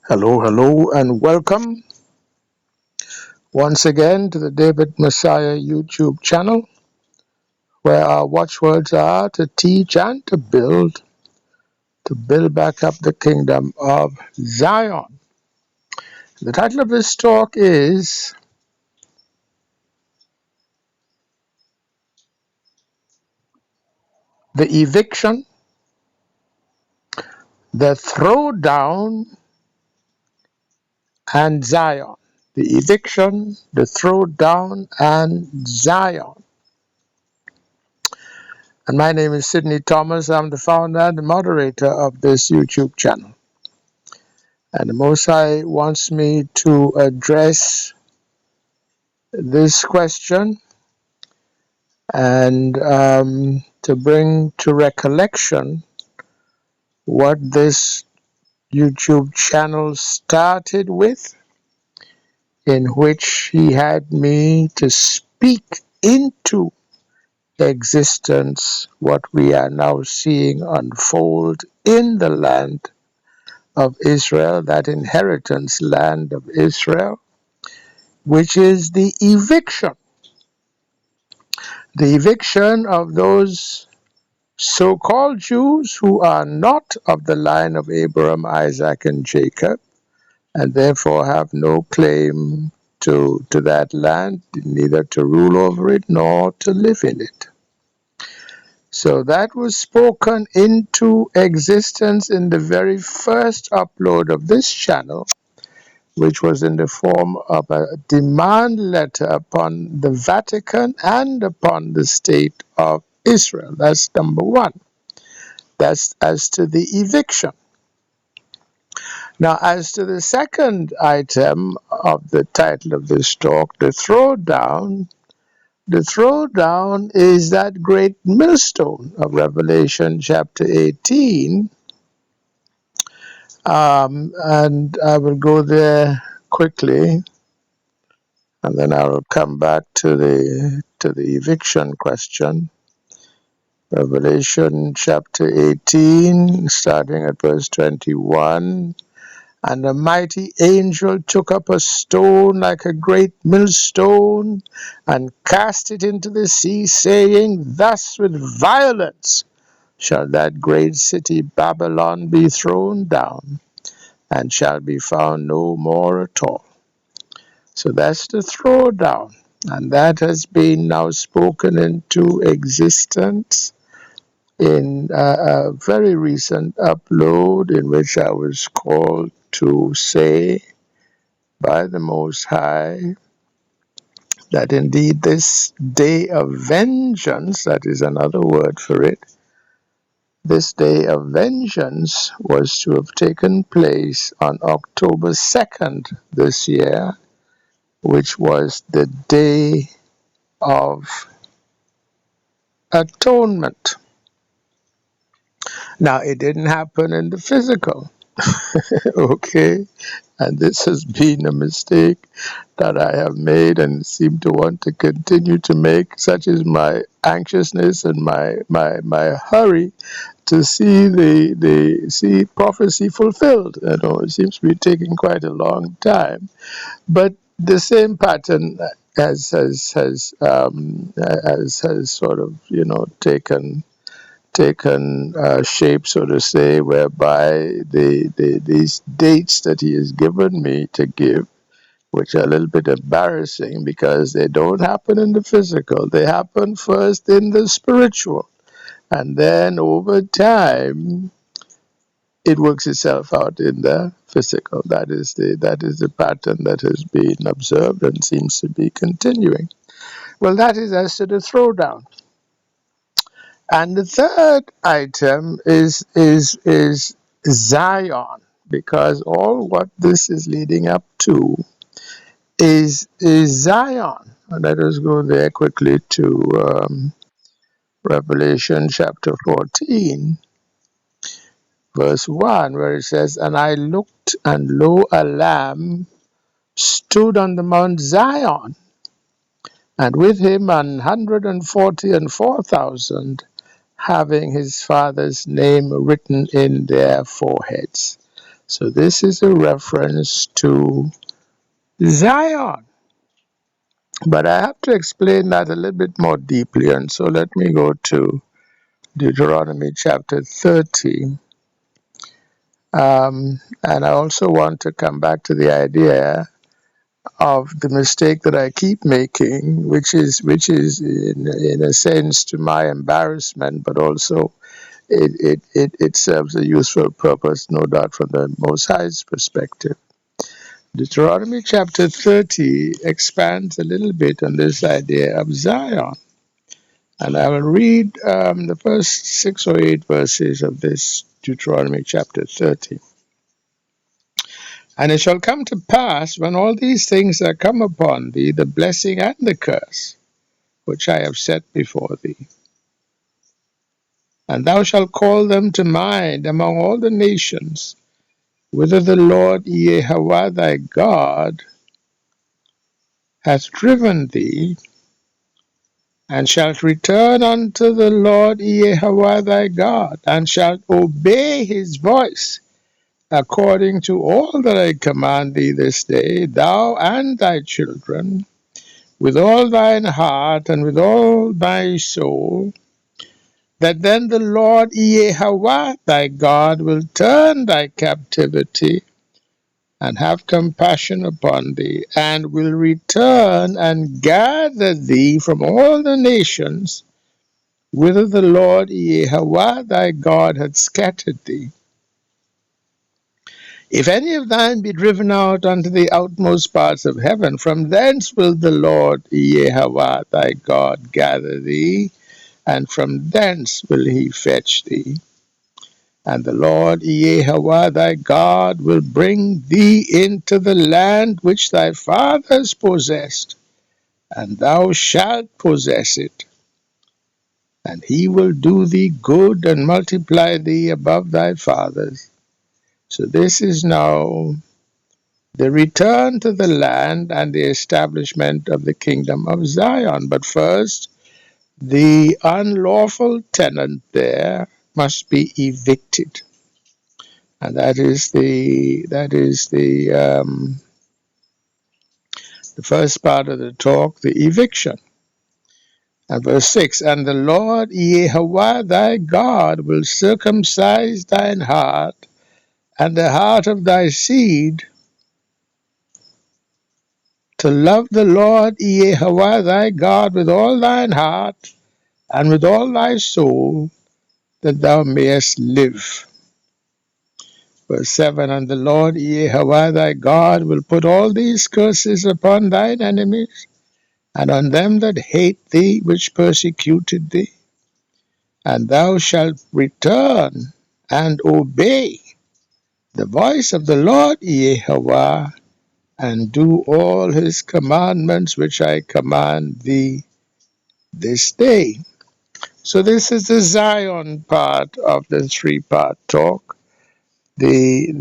Hello, hello, and welcome once again to the David Messiah YouTube channel, where our watchwords are to teach and to build back up the kingdom of Zion. The title of this talk is The Eviction, the Throwdown, and Zion. The Eviction, the Throwdown, and Zion. And my name is Sidney Thomas. I'm the founder and the moderator of this YouTube channel. And the Most High wants me to address this question and to bring to recollection what this YouTube channel started with, in which he had me to speak into existence what we are now seeing unfold in the land of Israel, that inheritance land of Israel, which is the eviction. The eviction of those so-called Jews who are not of the line of Abraham, Isaac, and Jacob, and therefore have no claim to that land, neither to rule over it nor to live in it. So that was spoken into existence in the very first upload of this channel, which was in the form of a demand letter upon the Vatican and upon the state of Israel. That's number one. That's as to the eviction. Now, as to the second item of the title of this talk, the throwdown is that great millstone of Revelation chapter 18. And I will go there quickly, and then I will come back to the eviction question. Revelation chapter 18, starting at verse 21. And a mighty angel took up a stone like a great millstone, and cast it into the sea, saying, Thus with violence shall that great city Babylon be thrown down, and shall be found no more at all. So that's the throwdown, and that has been now spoken into existence in a very recent upload, in which I was called to say by the Most High that indeed this day of vengeance, that is another word for it, this day of vengeance was to have taken place on October 2nd this year, which was the Day of Atonement. Now, it didn't happen in the physical, okay? And this has been a mistake that I have made and seem to want to continue to make. Such is my anxiousness and my hurry to see prophecy fulfilled. You know, it seems to be taking quite a long time, but the same pattern has sort of taken shape, so to say, whereby these dates that he has given me to give, which are a little bit embarrassing because they don't happen in the physical. They happen first in the spiritual, and then over time it works itself out in the physical. That is the pattern that has been observed and seems to be continuing. Well, that is as to the throwdown. And the third item is Zion, because all what this is leading up to is Zion. And let us go there quickly to Revelation chapter 14, verse 1, where it says, And I looked, and lo, a lamb stood on the Mount Zion, and with him 144,000, having his father's name written in their foreheads. So this is a reference to Zion. But I have to explain that a little bit more deeply, and so let me go to Deuteronomy chapter 30. And I also want to come back to the idea of the mistake that I keep making, which is in a sense to my embarrassment, but also it serves a useful purpose, no doubt, from the Most High's perspective. Deuteronomy chapter 30 expands a little bit on this idea of Zion. And I will read the first 6 or 8 verses of this Deuteronomy chapter 30. And it shall come to pass, when all these things are come upon thee, the blessing and the curse, which I have set before thee, and thou shalt call them to mind among all the nations, whither the Lord Yahweh thy God hath driven thee, and shalt return unto the Lord Yahweh thy God, and shalt obey his voice, according to all that I command thee this day, thou and thy children, with all thine heart and with all thy soul, that then the Lord Yahweh thy God will turn thy captivity and have compassion upon thee, and will return and gather thee from all the nations whither the Lord Yahweh thy God hath scattered thee. If any of thine be driven out unto the outmost parts of heaven, from thence will the Lord Yahweh thy God gather thee, and from thence will he fetch thee. And the Lord Yahweh thy God will bring thee into the land which thy fathers possessed, and thou shalt possess it. And he will do thee good and multiply thee above thy fathers. So this is now the return to the land and the establishment of the kingdom of Zion. But first, the unlawful tenant there must be evicted. And that is the first part of the talk, the eviction. And verse 6, and the Lord Yahweh thy God will circumcise thine heart and the heart of thy seed, to love the Lord Yahweh thy God with all thine heart and with all thy soul, that thou mayest live. Verse 7, and the Lord Yahweh thy God will put all these curses upon thine enemies, and on them that hate thee, which persecuted thee. And thou shalt return and obey the voice of the Lord Yahweh, and do all his commandments which I command thee this day. So this is the Zion part of the three-part talk. The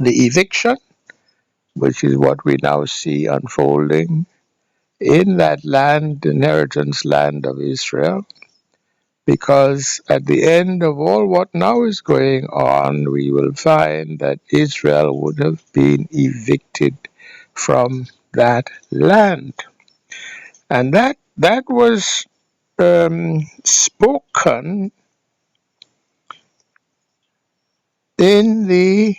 eviction, which is what we now see unfolding in that land, inheritance land of Israel, because at the end of all what now is going on, we will find that Israel would have been evicted from that land. And that was spoken in the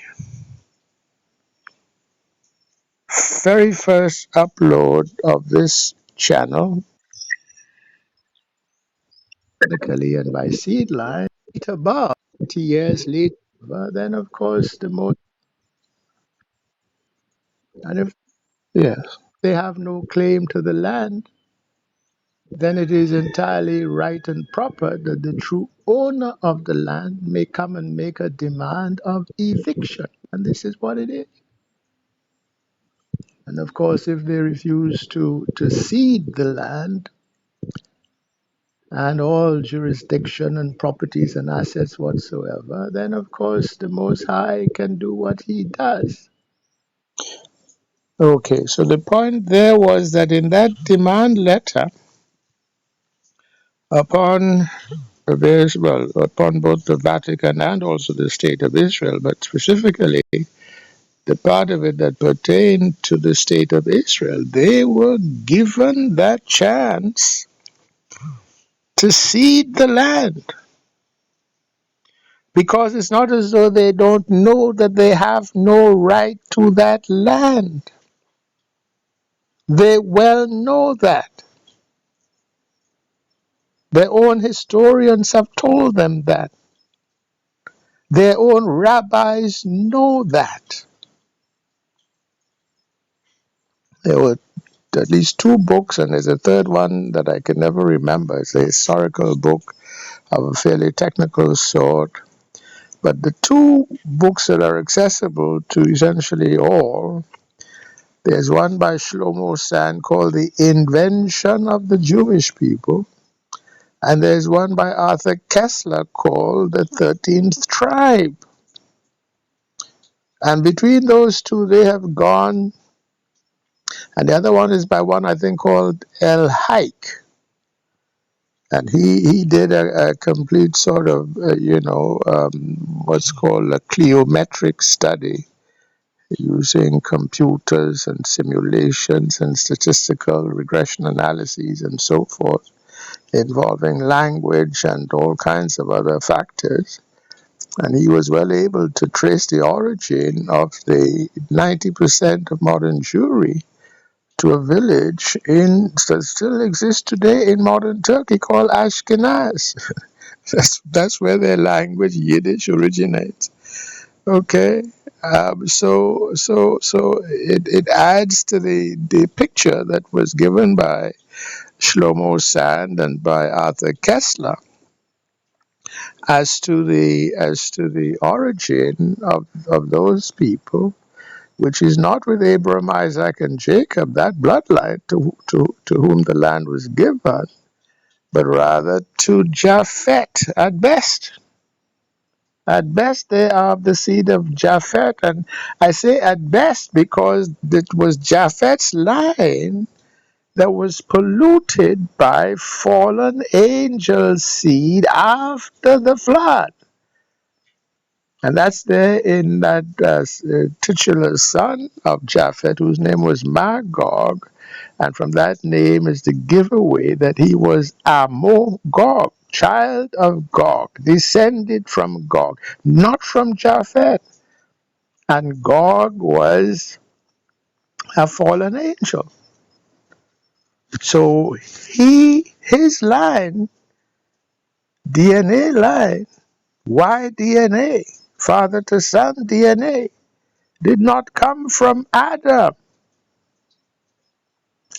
very first upload of this channel, locally and by seed line, about 20 years later. Then, of course, the most, and if, yes, they have no claim to the land, then it is entirely right and proper that the true owner of the land may come and make a demand of eviction. And this is what it is. And of course, if they refuse to cede the land and all jurisdiction and properties and assets whatsoever, then of course the Most High can do what he does. Okay, so the point there was that in that demand letter, upon well, upon both the Vatican and also the State of Israel, but specifically the part of it that pertained to the State of Israel. They were given that chance to seed the land, because it's not as though they don't know that they have no right to that land. They well know that. Their own historians have told them that. Their own rabbis know that. There were at least two books, and there's a third one that I can never remember. It's a historical book of a fairly technical sort. But the two books that are accessible to essentially all, there's one by Shlomo Sand called The Invention of the Jewish People, and there's one by Arthur Kessler called The 13th Tribe. And between those two, they have gone, and the other one is by one I think called El Haik. And he did a complete sort of, what's called a cliometric study using computers and simulations and statistical regression analyses and so forth, involving language and all kinds of other factors. And he was well able to trace the origin of the 90% of modern Jewry to a village that still exists today in modern Turkey called Ashkenaz. That's where their language, Yiddish, originates. Okay, so it adds to the picture that was given by Shlomo Sand and by Arthur Kessler as to the origin of those people, which is not with Abraham, Isaac, and Jacob, that bloodline to whom the land was given, but rather to Japhet at best. At best, they are of the seed of Japhet, and I say at best because it was Japhet's line that was polluted by fallen angel seed after the flood. And that's there in that titular son of Japhet, whose name was Magog. And from that name is the giveaway that he was Amogog, child of Gog, descended from Gog, not from Japhet. And Gog was a fallen angel. So his line, DNA line, Y DNA, father to son DNA, did not come from Adam.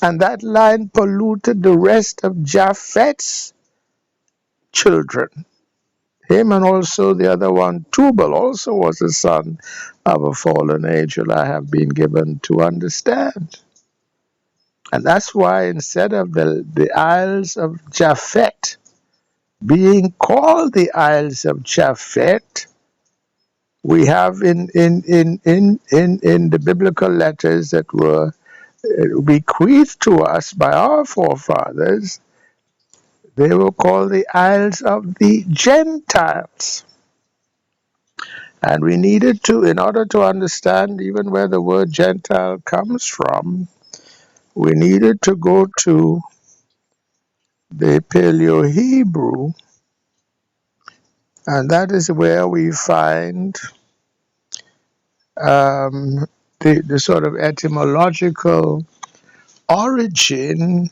And that line polluted the rest of Japhet's children. Him and also the other one, Tubal, also was a son of a fallen angel, I have been given to understand. And that's why instead of the Isles of Japhet being called the Isles of Japhet, we have in the biblical letters that were bequeathed to us by our forefathers, they were called the Isles of the Gentiles. And we needed to, in order to understand even where the word Gentile comes from, we needed to go to the Paleo Hebrew, and that is where we find the sort of etymological origin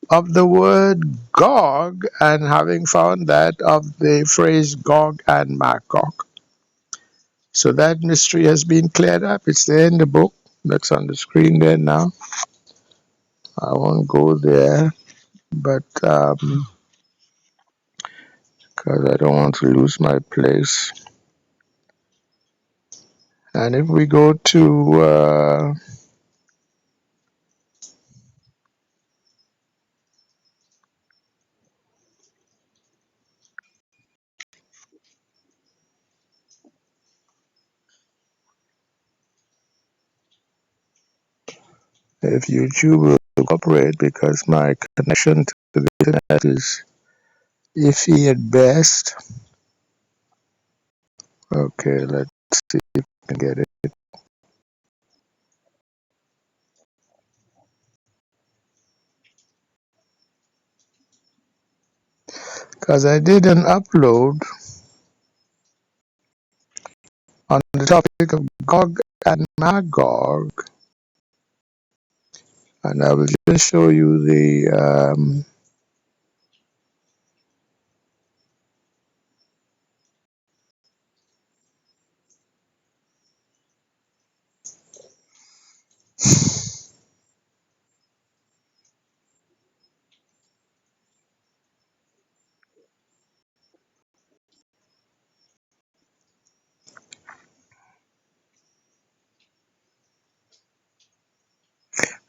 of the word Gog, and having found that of the phrase Gog and Magog. So that mystery has been cleared up. It's there in the book that's on the screen there now. I won't go there, but because I don't want to lose my place. And if we go to if YouTube will cooperate, because my connection to the internet is iffy at best. Okay, let's see if we can get it. Because I did an upload on the topic of Gog and Magog, and I will just show you the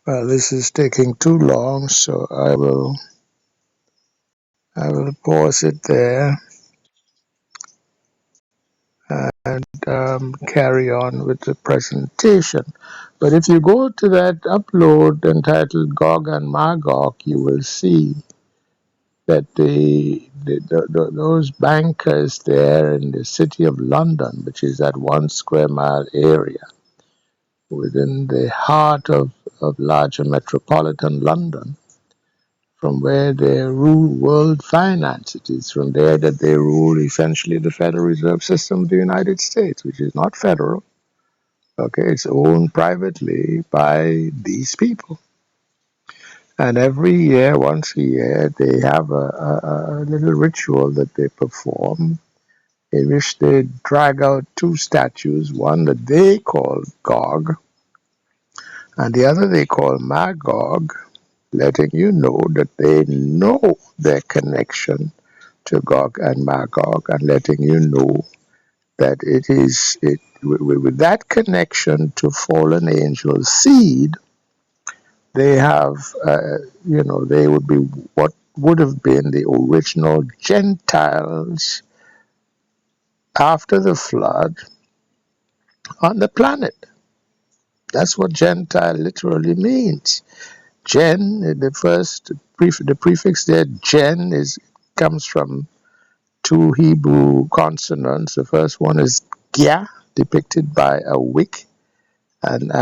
well, this is taking too long, so I will pause it there and carry on with the presentation. But if you go to that upload entitled Gog and Magog, you will see that those bankers there in the city of London, which is that 1 square mile area within the heart of larger metropolitan London, from where they rule world finance. It is from there that they rule essentially the Federal Reserve System of the United States, which is not federal. Okay, it's owned privately by these people. And every year, once a year, they have a little ritual that they perform in which they drag out two statues, one that they call Gog and the other they call Magog, letting you know that they know their connection to Gog and Magog, and letting you know that with that connection to fallen angel seed, they have, they would be what would have been the original Gentiles after the flood on the planet. That's what Gentile literally means. Gen, the prefix there, gen, comes from two Hebrew consonants. The first one is Gia, depicted by a wick, and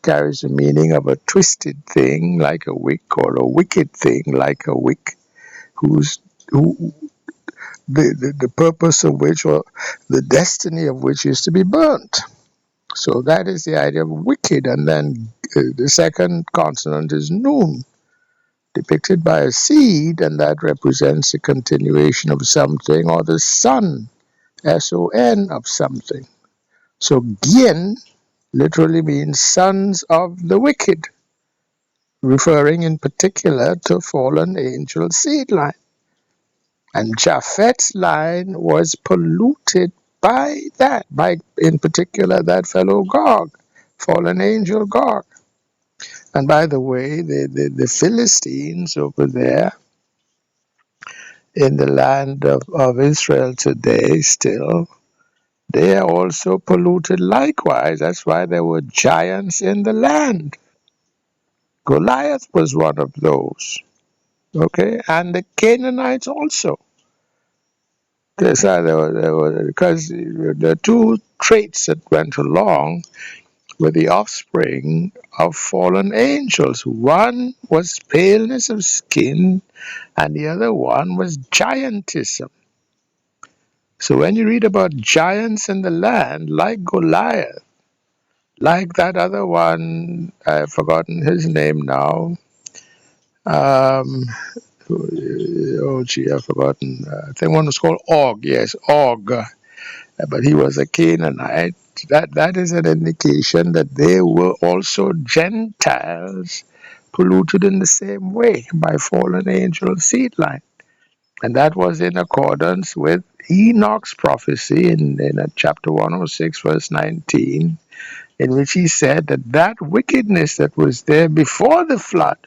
carries the meaning of a twisted thing like a wick, or a wicked thing like a wick, whose who the purpose of which, or the destiny of which, is to be burnt. So that is the idea of wicked. And then the second consonant is Nun, depicted by a seed, and that represents a continuation of something, or the son, son, of something. So Gien literally means sons of the wicked, referring in particular to fallen angel seed line. And Japhet's line was polluted by that, by in particular that fellow Gog, fallen angel Gog. And by the way, the Philistines over there in the land of Israel today still, they are also polluted likewise. That's why there were giants in the land. Goliath was one of those. Okay, and the Canaanites also. Because the two traits that went along were the offspring of fallen angels. One was paleness of skin, and the other one was giantism. So when you read about giants in the land, like Goliath, like that other one, I've forgotten his name now. I've forgotten. I think one was called Og. Yes, Og. But he was a Canaanite. That is an indication that they were also Gentiles, polluted in the same way by fallen angel seed line. And that was in accordance with Enoch's prophecy in chapter 106, verse 19, in which he said that wickedness that was there before the flood,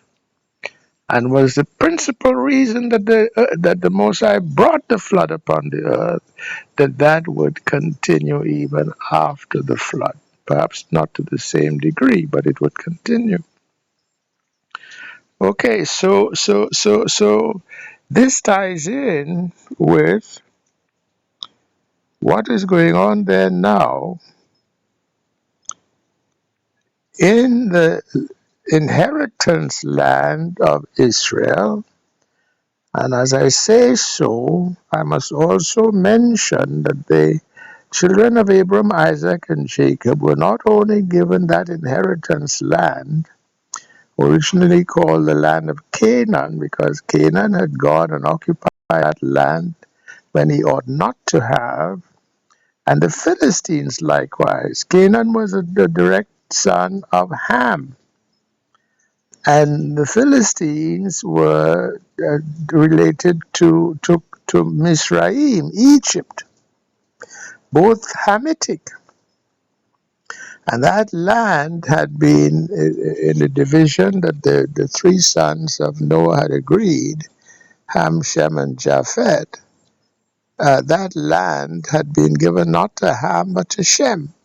and was the principal reason that the Most High brought the flood upon the earth, that would continue even after the flood. Perhaps not to the same degree, but it would continue. Okay, so This ties in with what is going on there now in the inheritance land of Israel. And as I say so, I must also mention that the children of Abraham, Isaac, and Jacob were not only given that inheritance land, originally called the land of Canaan, because Canaan had gone and occupied that land when he ought not to have, and the Philistines likewise. Canaan was the direct son of Ham, and the Philistines were related to Mizraim, Egypt, both Hamitic. And that land had been in a division that the three sons of Noah had agreed, Ham, Shem, and Japheth. That land had been given not to Ham but to Shem.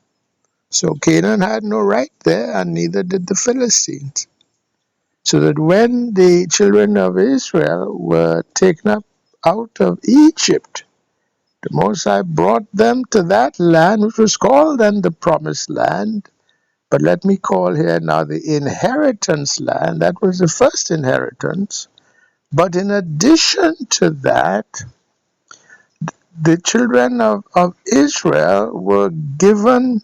So Canaan had no right there, and neither did the Philistines. So that when the children of Israel were taken up out of Egypt, the Most High brought them to that land, which was called then the Promised Land. But let me call here now the inheritance land. That was the first inheritance. But in addition to that, the children of Israel were given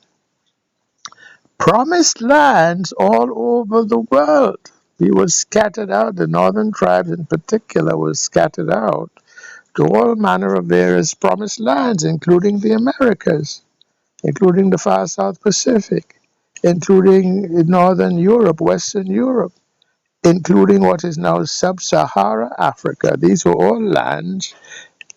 promised lands all over the world. We were scattered out, the northern tribes in particular were scattered out to all manner of various promised lands, including the Americas, including the far South Pacific, including Northern Europe, Western Europe, including what is now Sub-Sahara Africa. These were all lands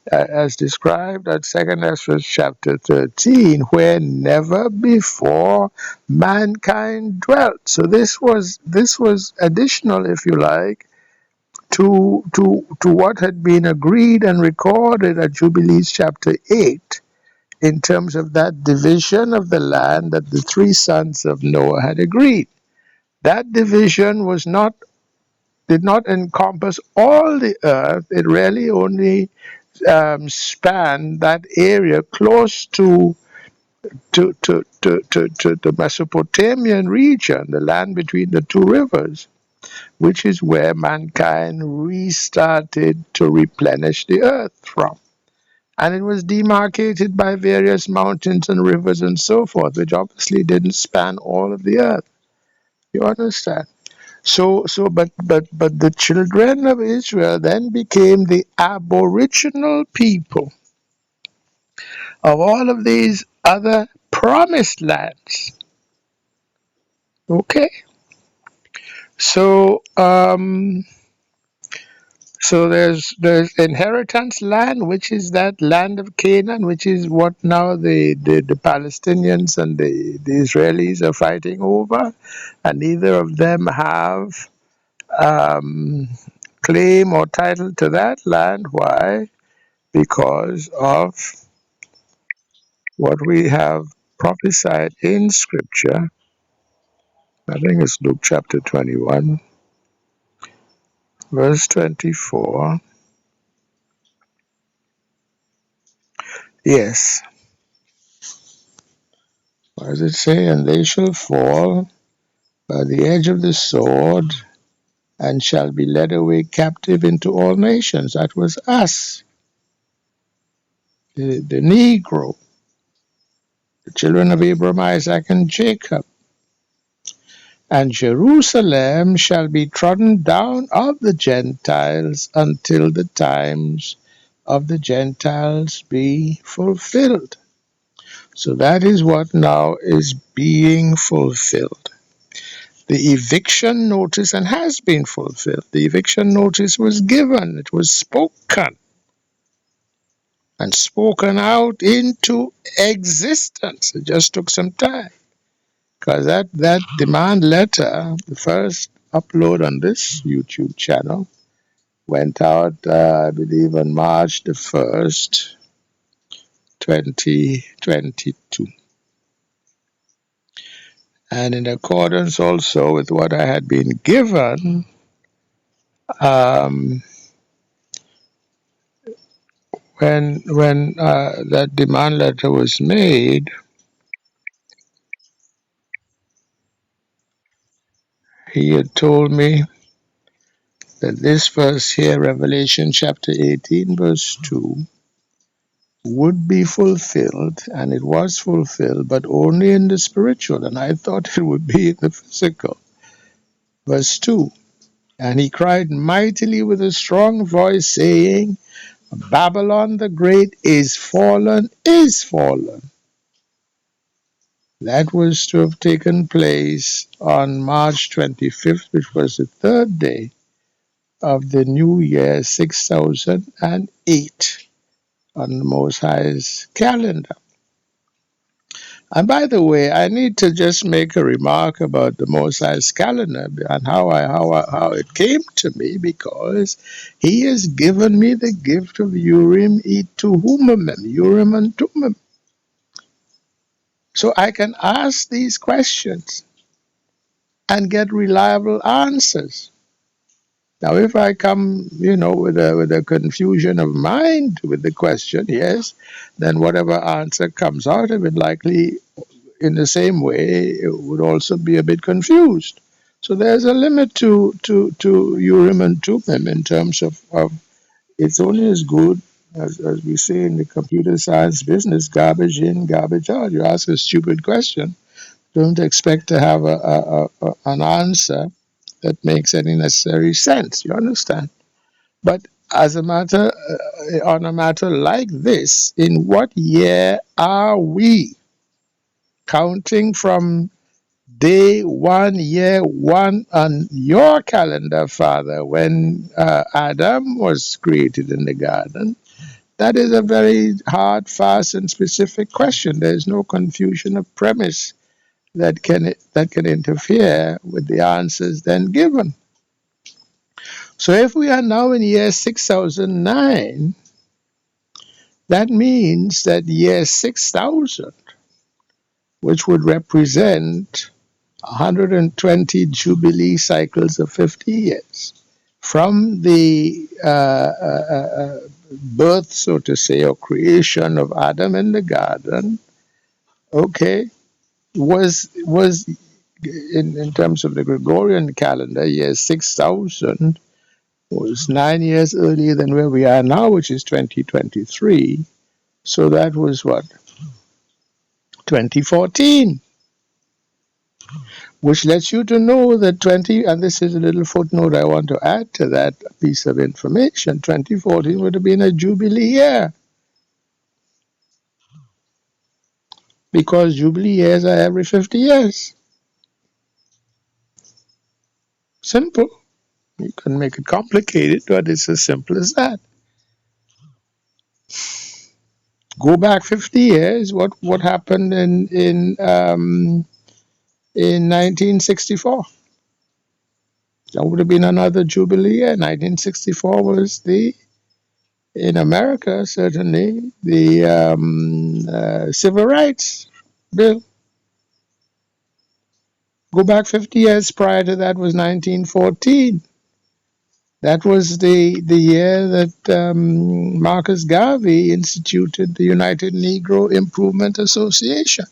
as described at 2nd Ezra chapter 13, where never before mankind dwelt. So this was additional, if you like, to what had been agreed and recorded at Jubilees chapter 8 in terms of that division of the land that the three sons of Noah had agreed. That division did not encompass all the earth. It really only spanned that area close to the Mesopotamian region, the land between the two rivers, which is where mankind restarted to replenish the earth from. And it was demarcated by various mountains and rivers and so forth, which obviously didn't span all of the earth. You understand? But the children of Israel then became the aboriginal people of all of these other promised lands. Okay, so so there's inheritance land, which is that land of Canaan, which is what now the Palestinians and the Israelis are fighting over, and neither of them have um, claim or title to that land. Why? Because of what we have prophesied in Scripture. I think it's Luke chapter 21, verse 24. Yes, what does it say? And they shall fall by the edge of the sword and shall be led away captive into all nations. That was us, the Negro, the children of Abraham, Isaac, and Jacob. And Jerusalem shall be trodden down of the Gentiles until the times of the Gentiles be fulfilled. So that is what now is being fulfilled. The eviction notice, and has been fulfilled. The eviction notice was given, it was spoken, and spoken out into existence. It just took some time. Because that demand letter, the first upload on this YouTube channel, went out, I believe, on March the 1st, 2022. And in accordance also with what I had been given, um, when that demand letter was made, he had told me that this verse here, Revelation chapter 18, verse 2, would be fulfilled, and it was fulfilled, but only in the spiritual, and I thought it would be in the physical. Verse 2, and he cried mightily with a strong voice, saying, Babylon the Great is fallen, is fallen. That was to have taken place on March 25th, which was the third day of the new year 6008 on the Most High's calendar. And by the way, I need to just make a remark about the Most High's calendar and how it came to me, because He has given me the gift of Urim et Tuhumim, Urim and Thummim. So I can ask these questions and get reliable answers. Now, if I come, with a confusion of mind with the question, yes, then whatever answer comes out of it, likely in the same way, it would also be a bit confused. So there's a limit to Urim and Thummim in terms of it's only as good as we say in the computer science business, garbage in, garbage out. You ask a stupid question, don't expect to have an answer that makes any necessary sense. You understand? But as a matter, on a matter like this, in what year are we? Counting from day one, year one on your calendar, Father, when Adam was created in the garden. That is a very hard, fast, and specific question. There is no confusion of premise that can interfere with the answers then given. So if we are now in year 6009, that means that year 6000, which would represent 120 jubilee cycles of 50 years from the birth, so to say, or creation of Adam in the garden, okay, was in terms of the Gregorian calendar, year 6000 was 9 years earlier than where we are now, which is 2023. So that was what? 2014. Which lets you to know that and this is a little footnote I want to add to that piece of information, 2014 would have been a jubilee year. Because jubilee years are every 50 years. Simple. You can make it complicated, but it's as simple as that. Go back 50 years, what happened in 1964? That would have been another jubilee year. 1964 was in America, certainly, the Civil Rights Bill. Go back 50 years prior to that was 1914. That was the year that Marcus Garvey instituted the United Negro Improvement Association.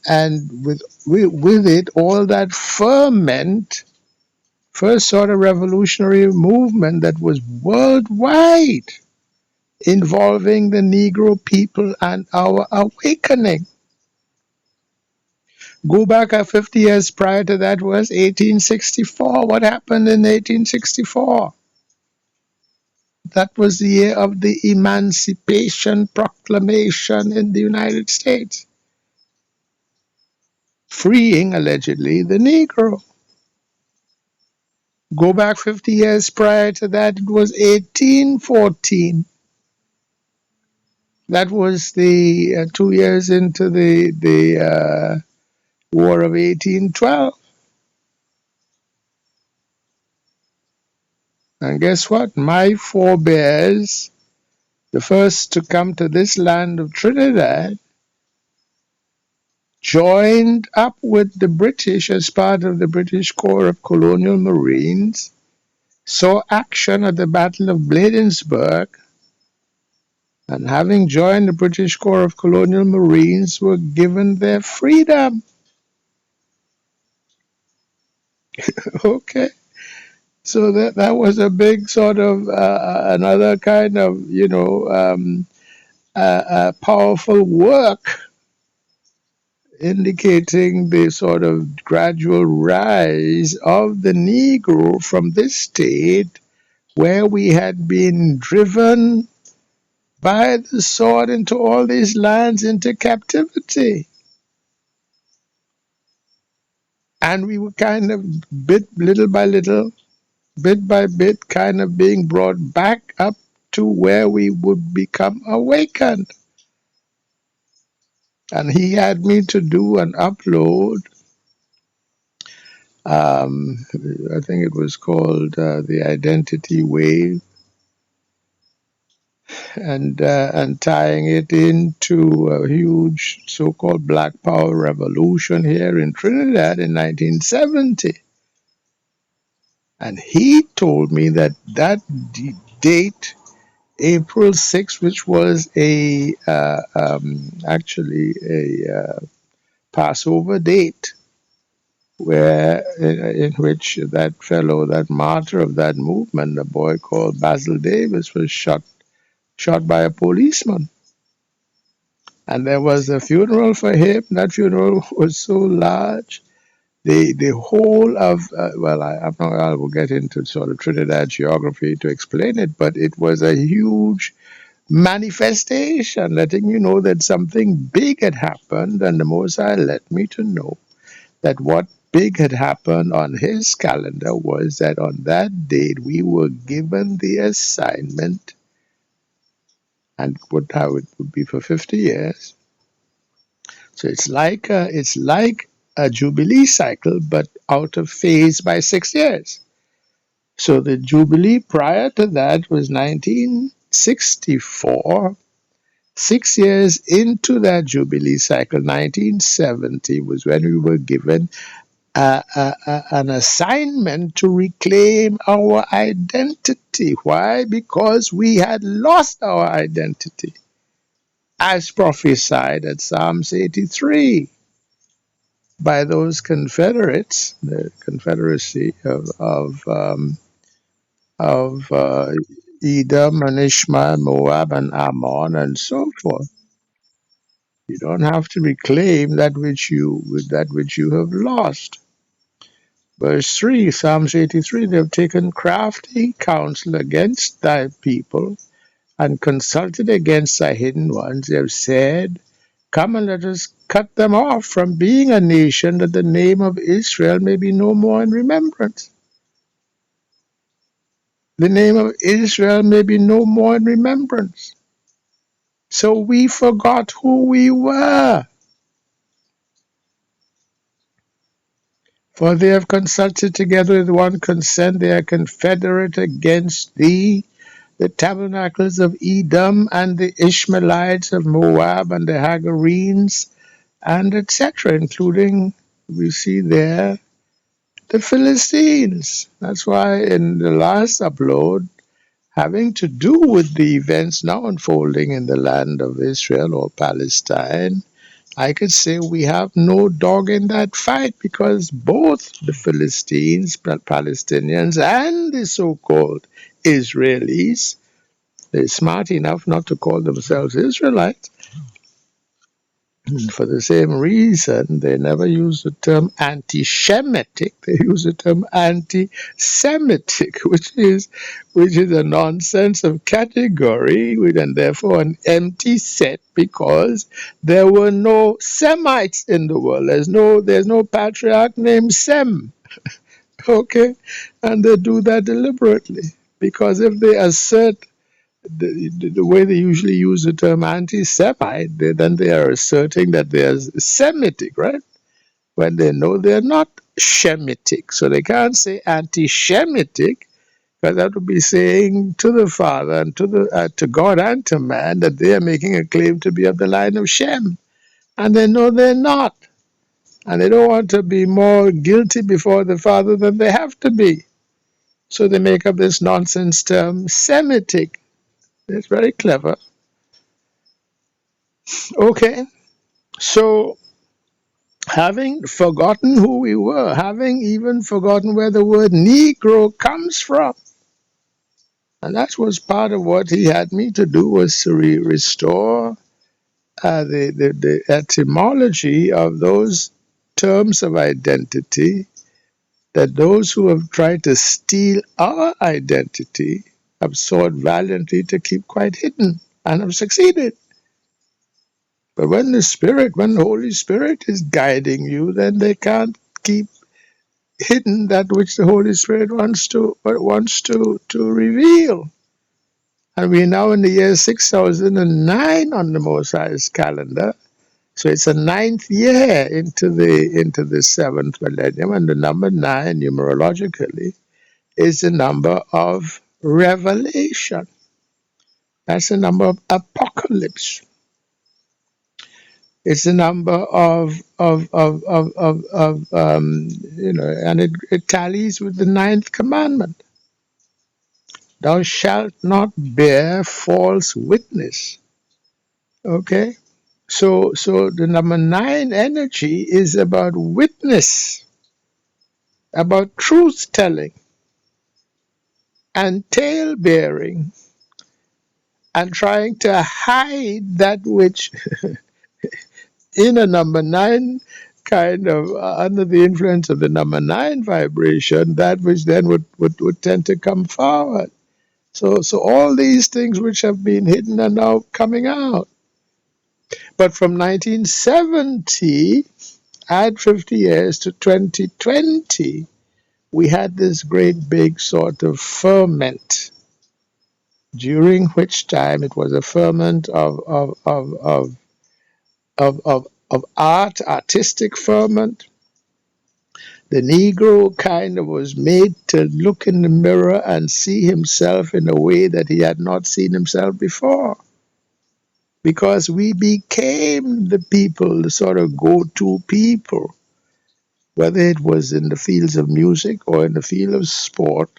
And with it, all that ferment, first sort of revolutionary movement that was worldwide, involving the Negro people and our awakening. Go back 50 years prior to that was 1864. What happened in 1864? That was the year of the Emancipation Proclamation in the United States, freeing, allegedly, the Negro. Go back 50 years prior to that, it was 1814. That was the 2 years into the War of 1812. And guess what? My forebears, the first to come to this land of Trinidad, joined up with the British as part of the British Corps of Colonial Marines saw action at the Battle of Bladensburg, and having joined the British Corps of Colonial Marines, were given their freedom. Okay, so that was a big sort of another kind of powerful work indicating the sort of gradual rise of the Negro from this state where we had been driven by the sword into all these lands into captivity. And we were kind of little by little, bit by bit, kind of being brought back up to where we would become awakened. And he had me to do an upload. I think it was called The Identity Wave, and tying it into a huge so-called Black Power revolution here in Trinidad in 1970. And he told me that date, April 6th, which was actually a Passover date, where in which that fellow, that martyr of that movement, a boy called Basil Davis, was shot by a policeman. And there was a funeral for him. That funeral was so large. The whole of, I'm not, I will get into sort of Trinidad geography to explain it, but it was a huge manifestation letting you know that something big had happened, and the Most High let me to know that what big had happened on his calendar was that on that date we were given the assignment, and how it would be for 50 years. So it's like a jubilee cycle, but out of phase by 6 years. So the jubilee prior to that was 1964. 6 years into that jubilee cycle, 1970, was when we were given an assignment to reclaim our identity. Why? Because we had lost our identity, as prophesied at Psalms 83 by those Confederates, the Confederacy of Edom and Ishmael, Moab and Ammon, and so forth. You don't have to reclaim that which you have lost. Verse 3, Psalms 83, they have taken crafty counsel against thy people and consulted against thy hidden ones. They have said, come and let us cut them off from being a nation, that the name of Israel may be no more in remembrance. The name of Israel may be no more in remembrance. So we forgot who we were. For they have consulted together with one consent, they are confederate against thee, the tabernacles of Edom and the Ishmaelites of Moab and the Hagarenes, and etc., including, we see there, the Philistines. That's why in the last upload, having to do with the events now unfolding in the land of Israel or Palestine, I could say we have no dog in that fight, because both the Philistines, Palestinians, and the so-called Israelis, they're smart enough not to call themselves Israelites. And for the same reason, they never use the term anti-Shemitic. They use the term anti-Semitic, which is a nonsense of category, and therefore an empty set, because there were no Semites in the world. There's no patriarch named Sem. Okay, and they do that deliberately, because if they assert the way they usually use the term anti-Semite, then they are asserting that they are Semitic, right? When they know they're not Shemitic. So they can't say anti-Shemitic, because that would be saying to the Father and to God and to man that they are making a claim to be of the line of Shem. And they know they're not. And they don't want to be more guilty before the Father than they have to be. So they make up this nonsense term, Semitic. It's very clever. Okay, so having forgotten who we were, having even forgotten where the word Negro comes from, and that was part of what he had me to do, was to restore the etymology of those terms of identity that those who have tried to steal our identity have sought valiantly to keep quite hidden and have succeeded. But when when the Holy Spirit is guiding you, then they can't keep hidden that which the Holy Spirit wants to reveal. And we're now in the year 6009 on the Most High's calendar. So it's a ninth year into the seventh millennium, and the number 9 numerologically is the number of revelation. That's the number of apocalypse. It's the number and it tallies with the ninth commandment. Thou shalt not bear false witness. Okay? So the number 9 energy is about witness, about truth telling and tale bearing, and trying to hide that which in a number 9 kind of under the influence of the number 9 vibration, that which then would tend to come forward. So all these things which have been hidden are now coming out. But from 1970, add 50 years to 2020, we had this great big sort of ferment, during which time it was a ferment of artistic ferment. The Negro kind of was made to look in the mirror and see himself in a way that he had not seen himself before. Because we became the people, the sort of go-to people, whether it was in the fields of music or in the field of sport,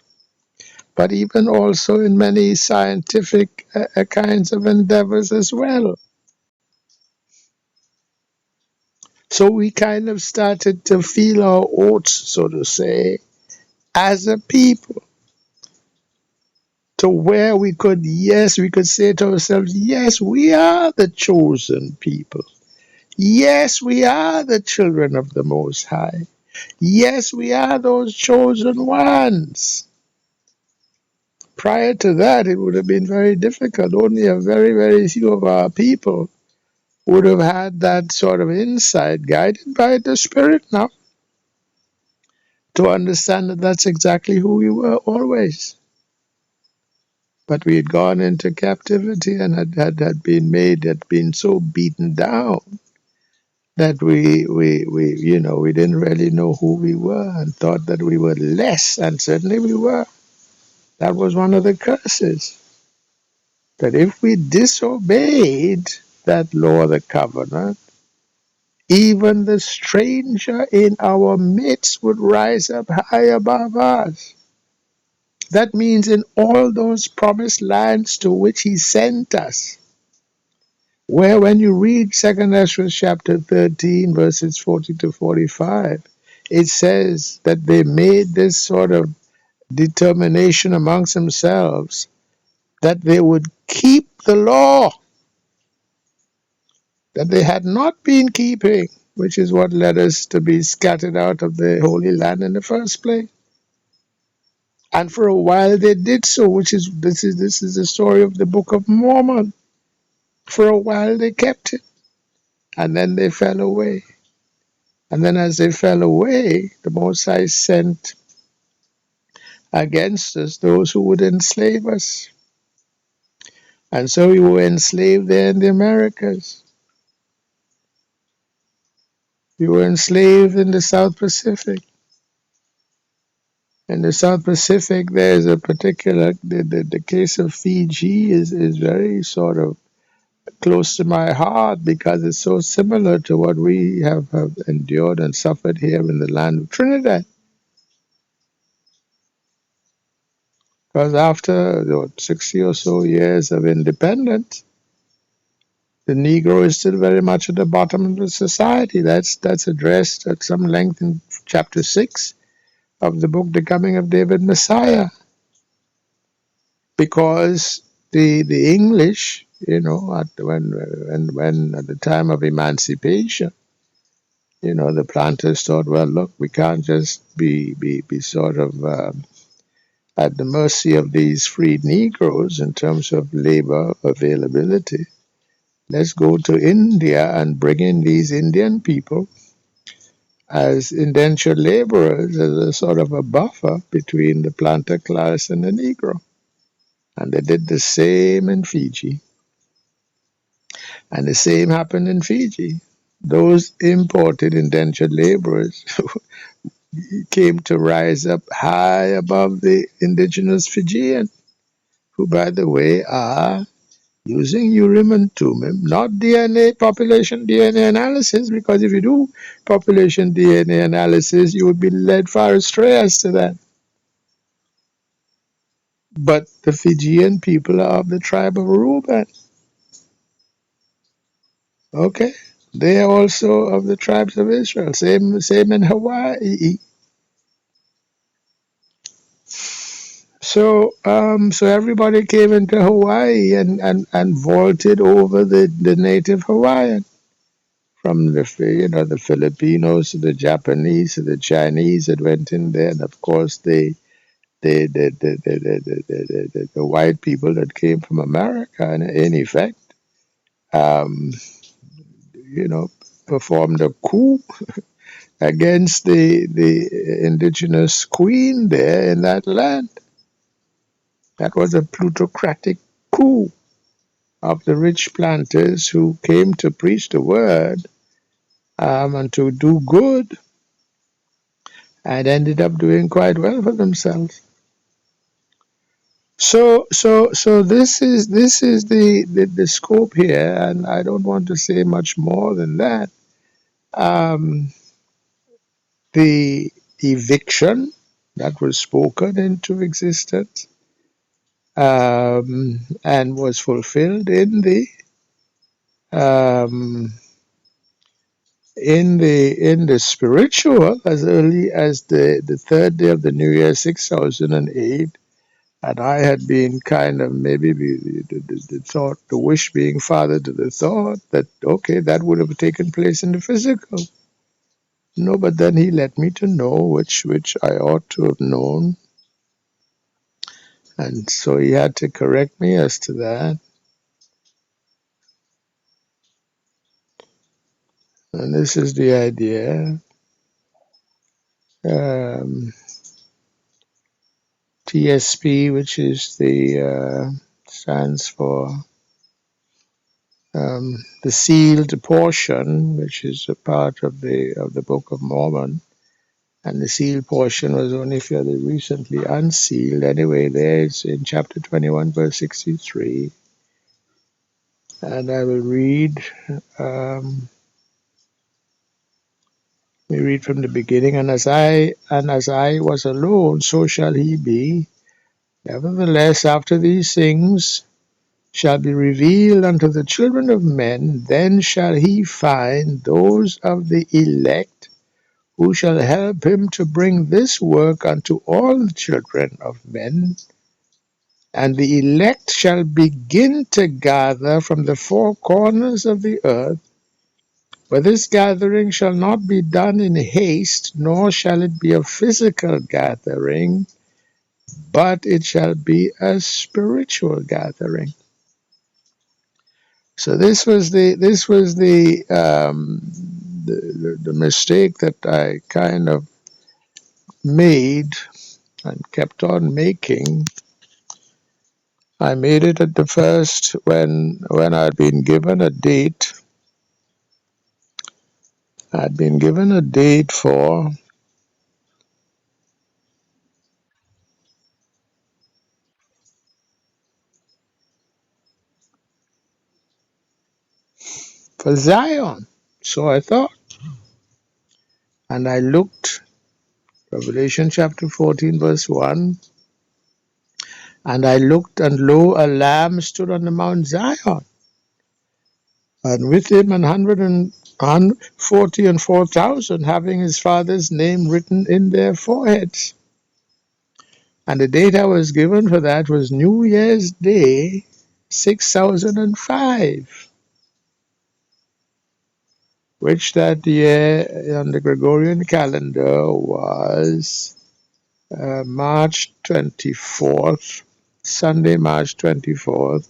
but even also in many scientific kinds of endeavors as well. So we kind of started to feel our oats, so to say, as a people, to where we could, yes, we could say to ourselves, yes, we are the chosen people. Yes, we are the children of the Most High. Yes, we are those chosen ones. Prior to that, it would have been very difficult. Only a very, very few of our people would have had that sort of insight, guided by the Spirit now, to understand that that's exactly who we were always. But we had gone into captivity and had been so beaten down that we didn't really know who we were and thought that we were less, and certainly we were. That was one of the curses. That if we disobeyed that law of the covenant, even the stranger in our midst would rise up high above us. That means in all those promised lands to which he sent us, where when you read 2 Ezra chapter 13, verses 40 to 45, it says that they made this sort of determination amongst themselves that they would keep the law that they had not been keeping, which is what led us to be scattered out of the Holy Land in the first place. And for a while they did so, this is the story of the Book of Mormon. For a while they kept it, and then they fell away. And then as they fell away, the Most High sent against us those who would enslave us. And so we were enslaved there in the Americas. We were enslaved in the South Pacific. In the South Pacific, there's a particular, the case of Fiji is very sort of close to my heart because it's so similar to what we have endured and suffered here in the land of Trinidad. Because after 60 or so years of independence, the Negro is still very much at the bottom of the society. That's addressed at some length in chapter 6 of the book, The Coming of David Messiah. Because the English, when at the time of emancipation, the planters thought, well, look, we can't just be sort of at the mercy of these freed Negroes in terms of labor availability. Let's go to India and bring in these Indian people as indentured laborers, as a sort of a buffer between the planter class and the Negro. And they did the same in Fiji. And the same happened in Fiji. Those imported indentured laborers came to rise up high above the indigenous Fijian, who, by the way, are using Urim and Thummim, not population DNA analysis, because if you do population DNA analysis, you would be led far astray as to that. But the Fijian people are of the tribe of Reuben. Okay? They are also of the tribes of Israel. Same in Hawaii. So everybody came into Hawaii and vaulted over the native Hawaiian. From the Filipinos to the Japanese to the Chinese that went in there, and of course the white people that came from America, and in effect, um, you know, performed a coup against the indigenous queen there in that land. That was a plutocratic coup of the rich planters who came to preach the word and to do good, and ended up doing quite well for themselves. So this is the scope here, and I don't want to say much more than that. Um, the eviction that was spoken into existence and was fulfilled um, in the spiritual as early as the third day of the new year 6008. And I had been kind of maybe the thought, the wish being father to the thought that, okay, that would have taken place in the physical. No, but then he let me to know which I ought to have known. And so he had to correct me as to that. And this is the idea. TSP, which is stands for the sealed portion, which is a part of the Book of Mormon. And the sealed portion was only fairly recently unsealed. Anyway, there's in chapter 21, verse 63. And I will read, we read from the beginning. And as I was alone, so shall he be. Nevertheless, after these things shall be revealed unto the children of men, then shall he find those of the elect who shall help him to bring this work unto all the children of men. And the elect shall begin to gather from the four corners of the earth. But this gathering shall not be done in haste, nor shall it be a physical gathering, but it shall be a spiritual gathering. So this was the mistake that I kind of made and kept on making. I made it at the first when I'd been given a date. I'd been given a date for Zion. So I thought, and I looked, Revelation chapter 14, verse 1. And I looked, and lo, a lamb stood on the Mount Zion, and with him 140 and 4,000, having his father's name written in their foreheads. And the date I was given for that was New Year's Day, 6005, which that year on the Gregorian calendar was March 24th, Sunday, March 24th,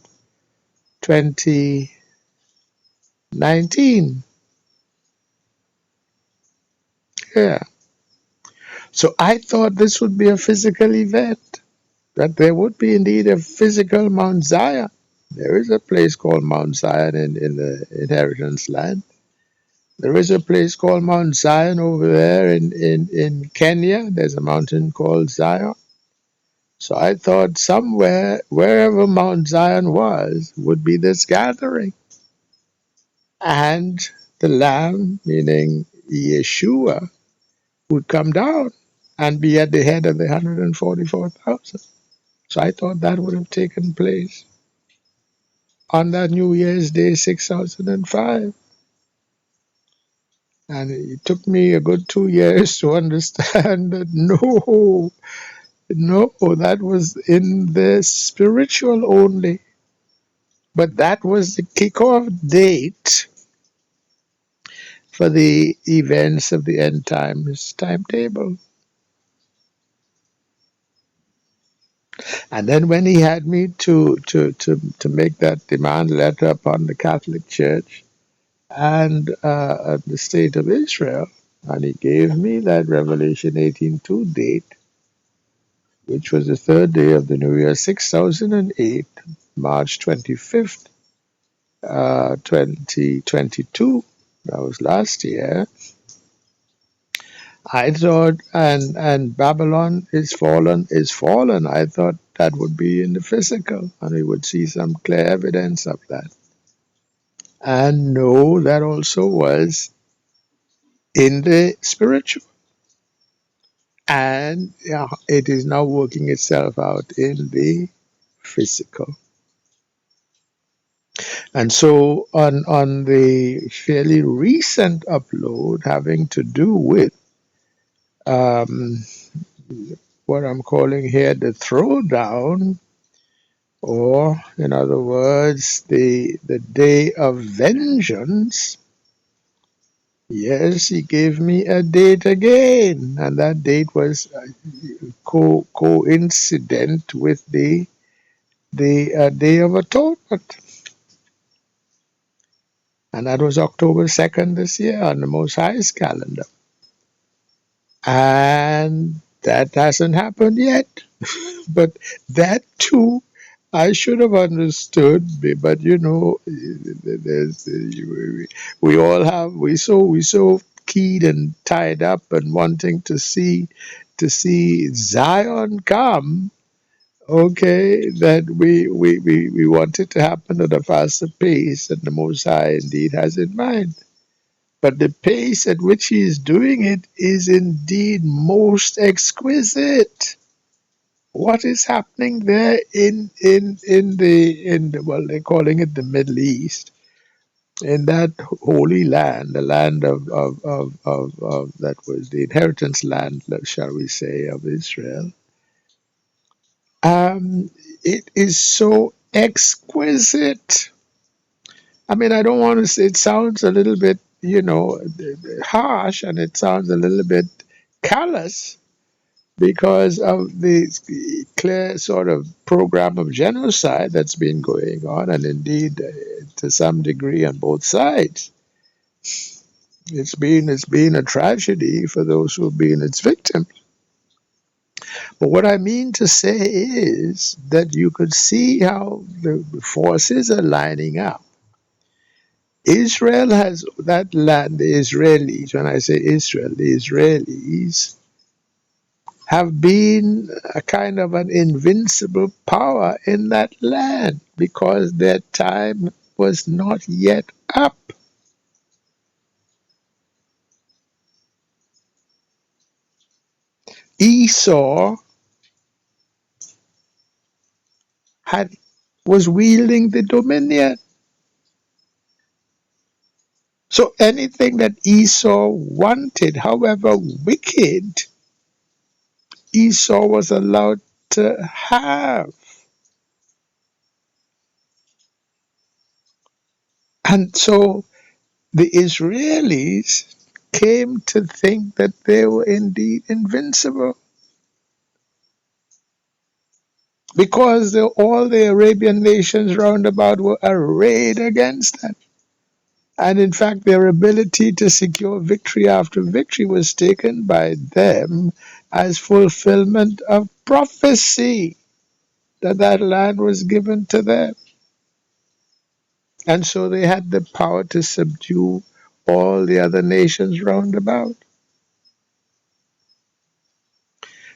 2019. Yeah. So I thought this would be a physical event, that there would be indeed a physical Mount Zion. There is a place called Mount Zion in the inheritance land. There is a place called Mount Zion over there in Kenya. There's a mountain called Zion. So I thought somewhere, wherever Mount Zion was, would be this gathering. And the Lamb, meaning Yeshua, would come down and be at the head of the 144,000. So I thought that would have taken place on that New Year's Day, 6005. And it took me a good 2 years to understand that no, that was in the spiritual only. But that was the kickoff date for the events of the end times timetable. And then when he had me to make that demand letter upon the Catholic Church and the state of Israel, and he gave me that Revelation 18:2 date, which was the third day of the new year, 6008, March 25th, 2022. That was last year. I thought, and Babylon is fallen. I thought that would be in the physical, and we would see some clear evidence of that. And no, that also was in the spiritual, and yeah, it is now working itself out in the physical. And so, on the fairly recent upload having to do with um, what I'm calling here the throwdown, or in other words, the day of vengeance. Yes, he gave me a date again, and that date was coincident with the Day of Atonement, and that was October 2nd this year on the Most High's calendar, and that hasn't happened yet. But that too, I should have understood. But there's we all have we so keyed and tied up and wanting to see Zion come. Okay, that we want it to happen at a faster pace, and the Most High indeed has in mind. But the pace at which he is doing it is indeed most exquisite. What is happening there in the well, they're calling it the Middle East, in that holy land, the land of that was the inheritance land, shall we say, of Israel. It is so exquisite. I mean, I don't want to say, it sounds a little bit, harsh, and it sounds a little bit callous, because of the clear sort of program of genocide that's been going on, and indeed, to some degree, on both sides. It's been a tragedy for those who have been its victims. But what I mean to say is that you could see how the forces are lining up. Israel has that land, the Israelis, when I say Israel, the Israelis have been a kind of an invincible power in that land because their time was not yet up. Esau was wielding the dominion. So anything that Esau wanted, however wicked, Esau was allowed to have. And so the Israelis came to think that they were indeed invincible because all the Arabian nations round about were arrayed against them. And in fact, their ability to secure victory after victory was taken by them as fulfillment of prophecy that that land was given to them. And so they had the power to subdue all the other nations round about.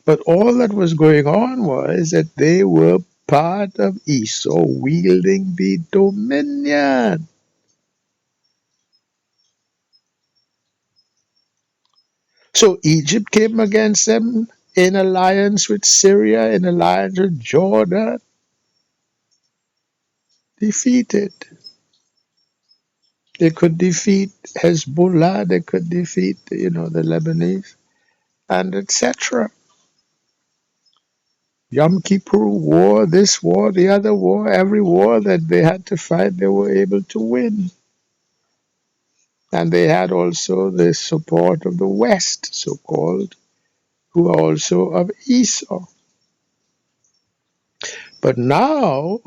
But all that was going on was that they were part of Esau wielding the dominion. So Egypt came against them in alliance with Syria, in alliance with Jordan, defeated. They could defeat Hezbollah, they could defeat, the Lebanese, and etc. Yom Kippur War, this war, the other war, every war that they had to fight, they were able to win. And they had also the support of the West, so-called, who are also of Esau. But now,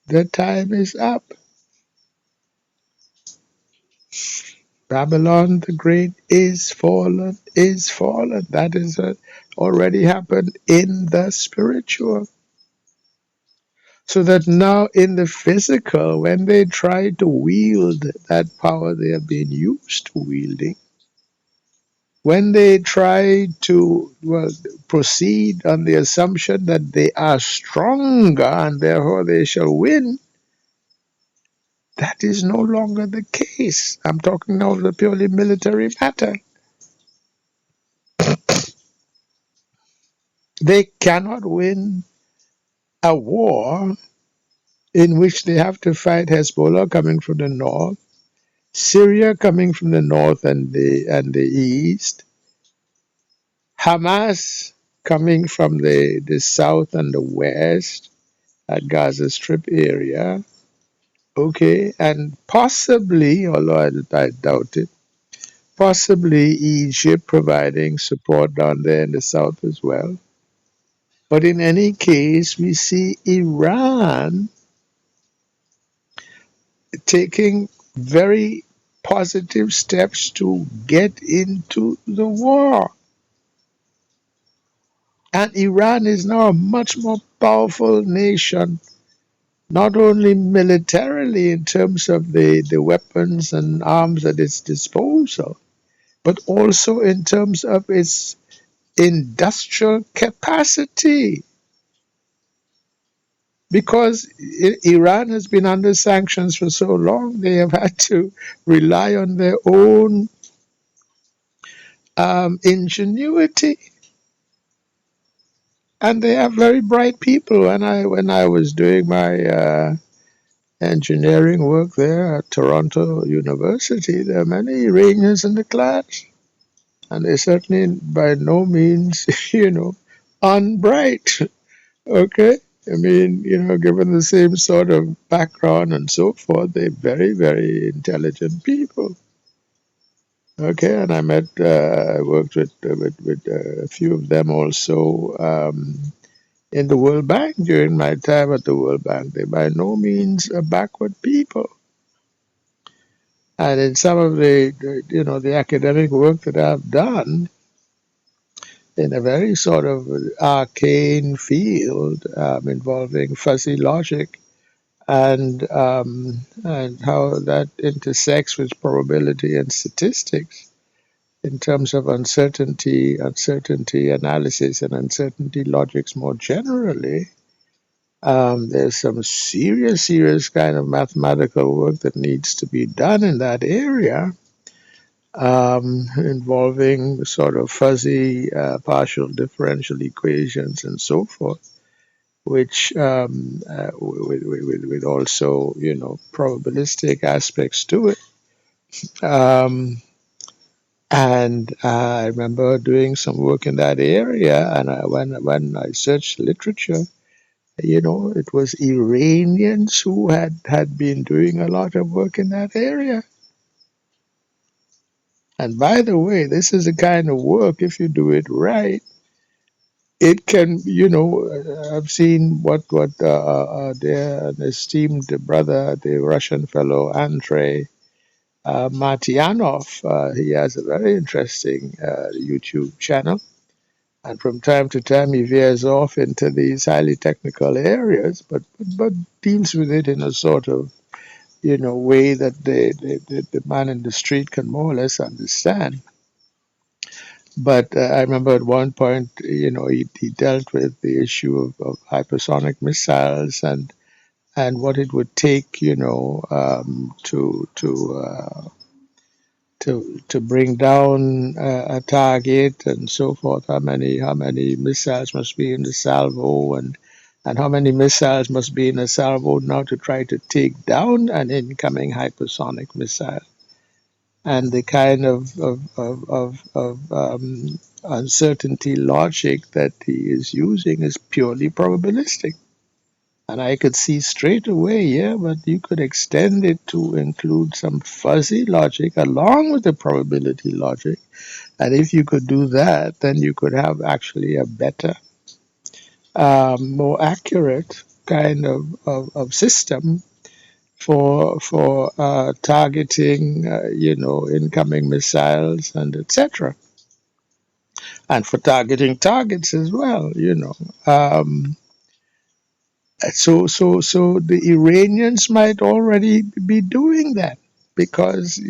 the time is up. Babylon the Great is fallen, is fallen. That is already happened in the spiritual. So that now in the physical, when they try to wield that power they have been used to wielding, when they try to proceed on the assumption that they are stronger and therefore they shall win, that is no longer the case. I'm talking now of the purely military matter. They cannot win a war in which they have to fight Hezbollah coming from the north, Syria coming from the north and the east, Hamas coming from the south and the west at Gaza Strip area, okay, and possibly, although I doubt it, possibly Egypt providing support down there in the south as well. But in any case, we see Iran taking very positive steps to get into the war. And Iran is now a much more powerful nation, not only militarily in terms of the weapons and arms at its disposal, but also in terms of its industrial capacity. Because Iran has been under sanctions for so long, they have had to rely on their own ingenuity, and they are very bright people. When I was doing my engineering work there at Toronto University, there are many Iranians in the class, and they certainly by no means, unbright. Okay. I mean, given the same sort of background and so forth, they're very, very intelligent people. Okay, and I worked with a few of them also in the World Bank during my time at the World Bank. They're by no means a backward people. And in some of the academic work that I've done in a very sort of arcane field involving fuzzy logic and how that intersects with probability and statistics in terms of uncertainty analysis, and uncertainty logics more generally. There's some serious kind of mathematical work that needs to be done in that area. involving sort of fuzzy partial differential equations and so forth, which with also, probabilistic aspects to it. Um, and I remember doing some work in that area, and when I searched literature, it was Iranians who had been doing a lot of work in that area. And by the way, this is the kind of work, if you do it right, it can, I've seen what their esteemed brother, the Russian fellow Andrei Martyanov, he has a very interesting YouTube channel. And from time to time, he veers off into these highly technical areas, but deals with it in a sort of, way that the man in the street can more or less understand. But I remember at one point, he dealt with the issue of hypersonic missiles and what it would take, to bring down a target and so forth. How many missiles must be in the salvo, and how many missiles must be in a salvo now to try to take down an incoming hypersonic missile. And the kind of uncertainty logic that he is using is purely probabilistic. And I could see straight away, yeah, but you could extend it to include some fuzzy logic along with the probability logic. And if you could do that, then you could have actually a better, more accurate kind of system for targeting, incoming missiles and etc. And for targeting targets as well, So the Iranians might already be doing that because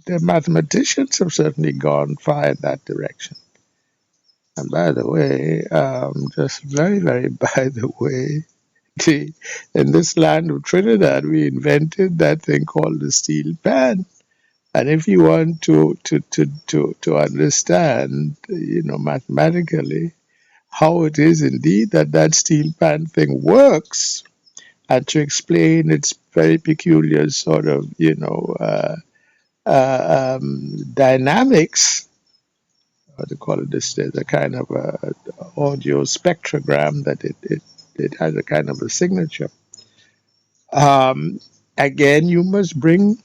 the mathematicians have certainly gone far in that direction. And by the way, just very, very by the way, the, in this land of Trinidad, we invented that thing called the steel pan. And if you want to understand, mathematically, how it is indeed that that steel pan thing works, and to explain its very peculiar sort of, dynamics, what do you call it? There's a kind of audio spectrogram that it has a kind of a signature. Um, Again, you must bring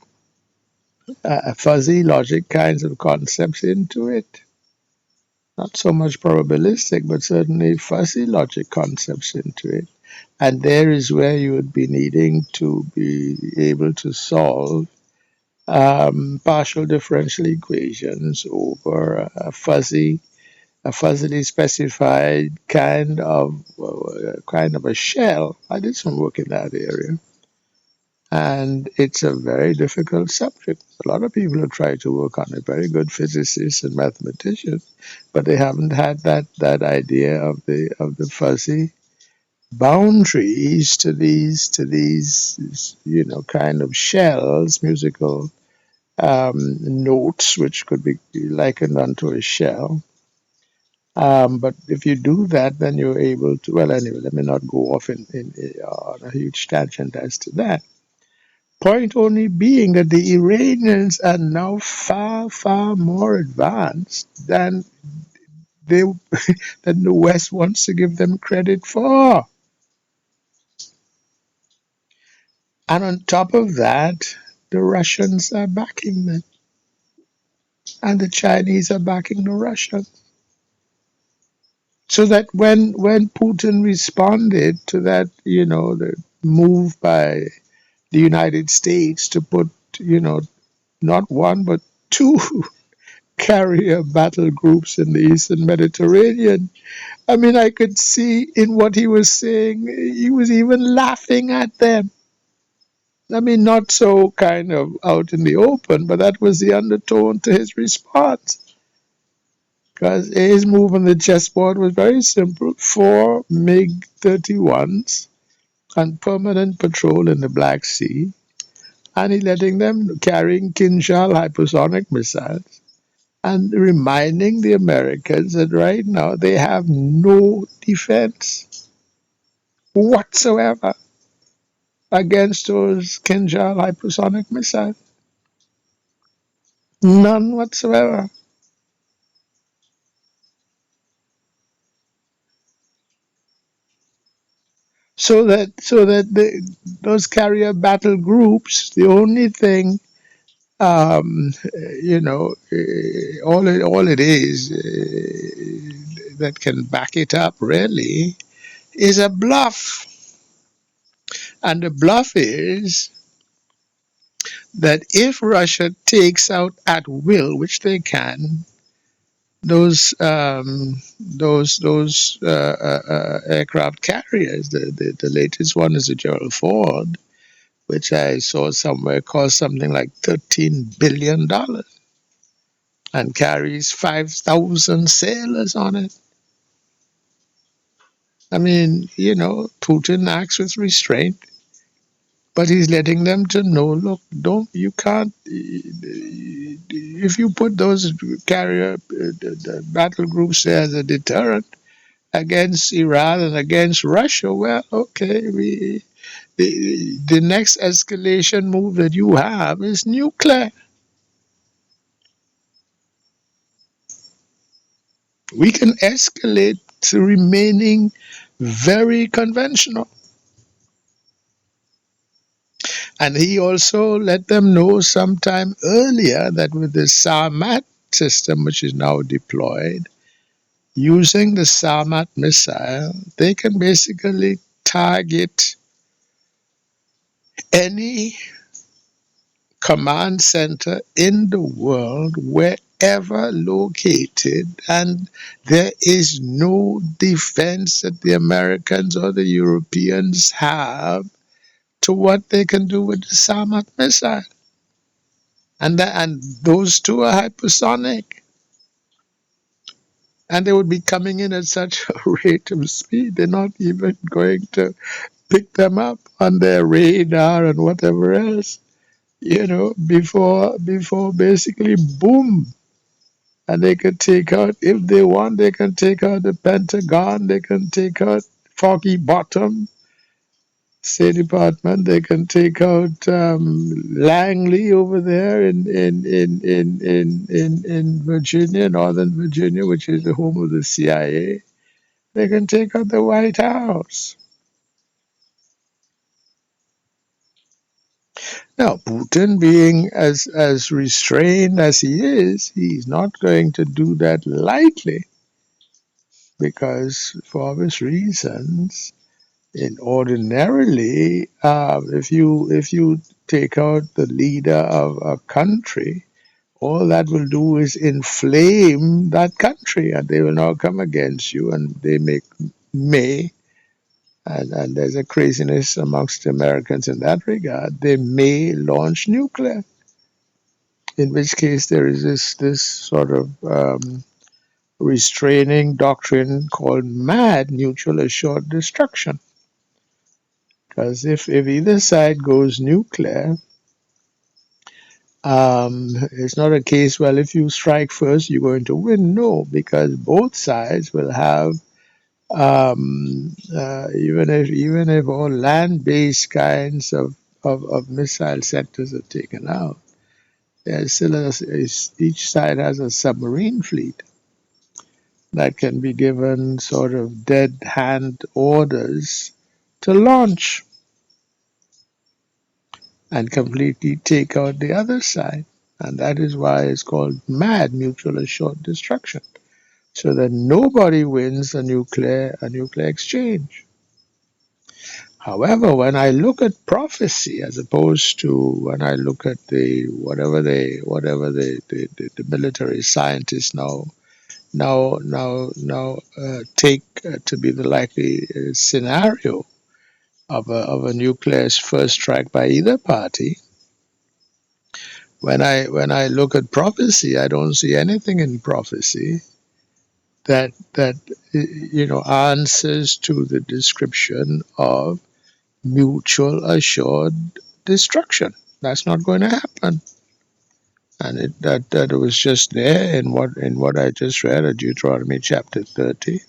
fuzzy logic kinds of concepts into it. Not so much probabilistic, but certainly fuzzy logic concepts into it. And there is where you would be needing to be able to solve partial differential equations over a fuzzily specified kind of a shell. I did some work in that area, and it's a very difficult subject. A lot of people have tried to work on it, very good physicists and mathematicians, but they haven't had that idea of the fuzzy boundaries to these kind of shells, musical notes, which could be likened unto a shell. But if you do that, then you're able to. Well, anyway, let me not go off on a huge tangent as to that. Point only being that the Iranians are now far, far more advanced they than the West wants to give them credit for. And on top of that, the Russians are backing them, and the Chinese are backing the Russians. So that when Putin responded to that, the move by the United States to put, not one but two carrier battle groups in the Eastern Mediterranean, I mean, I could see in what he was saying, he was even laughing at them. I mean, not so kind of out in the open, but that was the undertone to his response. Because his move on the chessboard was very simple: four MiG 31s on permanent patrol in the Black Sea, and he letting them carrying Kinjal hypersonic missiles and reminding the Americans that right now they have no defense whatsoever against those Kinjal hypersonic missiles. None whatsoever. So that those carrier battle groups, the only thing all it is that can back it up really is a bluff, and the bluff is that if Russia takes out at will, which they can, those aircraft carriers, the latest one is the Gerald Ford, which I saw somewhere cost something like $13 billion and carries 5,000 sailors on it. I mean, Putin acts with restraint, but he's letting them to know, look, don't you can't if you put those carrier the battle groups there as a deterrent against Iran and against Russia, well, okay, the next escalation move that you have is nuclear. We can escalate to remaining very conventional. And he also let them know sometime earlier that with the Sarmat system, which is now deployed, using the Sarmat missile, they can basically target any command center in the world wherever located, and there is no defense that the Americans or the Europeans have to what they can do with the Sarmat missile. And those two are hypersonic. And they would be coming in at such a rate of speed, they're not even going to pick them up on their radar and whatever else, before basically boom. And they can take out, if they want, they can take out the Pentagon, they can take out Foggy Bottom, State Department. They can take out Langley over there in Virginia, Northern Virginia, which is the home of the CIA. They can take out the White House. Now, Putin, being as restrained as he is, he's not going to do that lightly because, for obvious reasons, in ordinarily, if you take out the leader of a country, all that will do is inflame that country, and they will now come against you, and they may, and there's a craziness amongst the Americans in that regard. They may launch nuclear, in which case there is this sort of restraining doctrine called MAD, mutual assured destruction. Because if either side goes nuclear, it's not a case, well, if you strike first, you're going to win. No, because both sides will have, even if all land-based kinds of missile sectors are taken out, there's still each side has a submarine fleet that can be given sort of dead hand orders to launch and completely take out the other side. And that is why it's called MAD, mutual assured destruction, so that nobody wins a nuclear exchange. However, when I look at prophecy, as opposed to when I look at whatever the military scientists now take to be the likely scenario of a nuclear first strike by either party. When I look at prophecy, I don't see anything in prophecy that answers to the description of mutual assured destruction. That's not going to happen. And that was just there in what I just read at Deuteronomy chapter 30.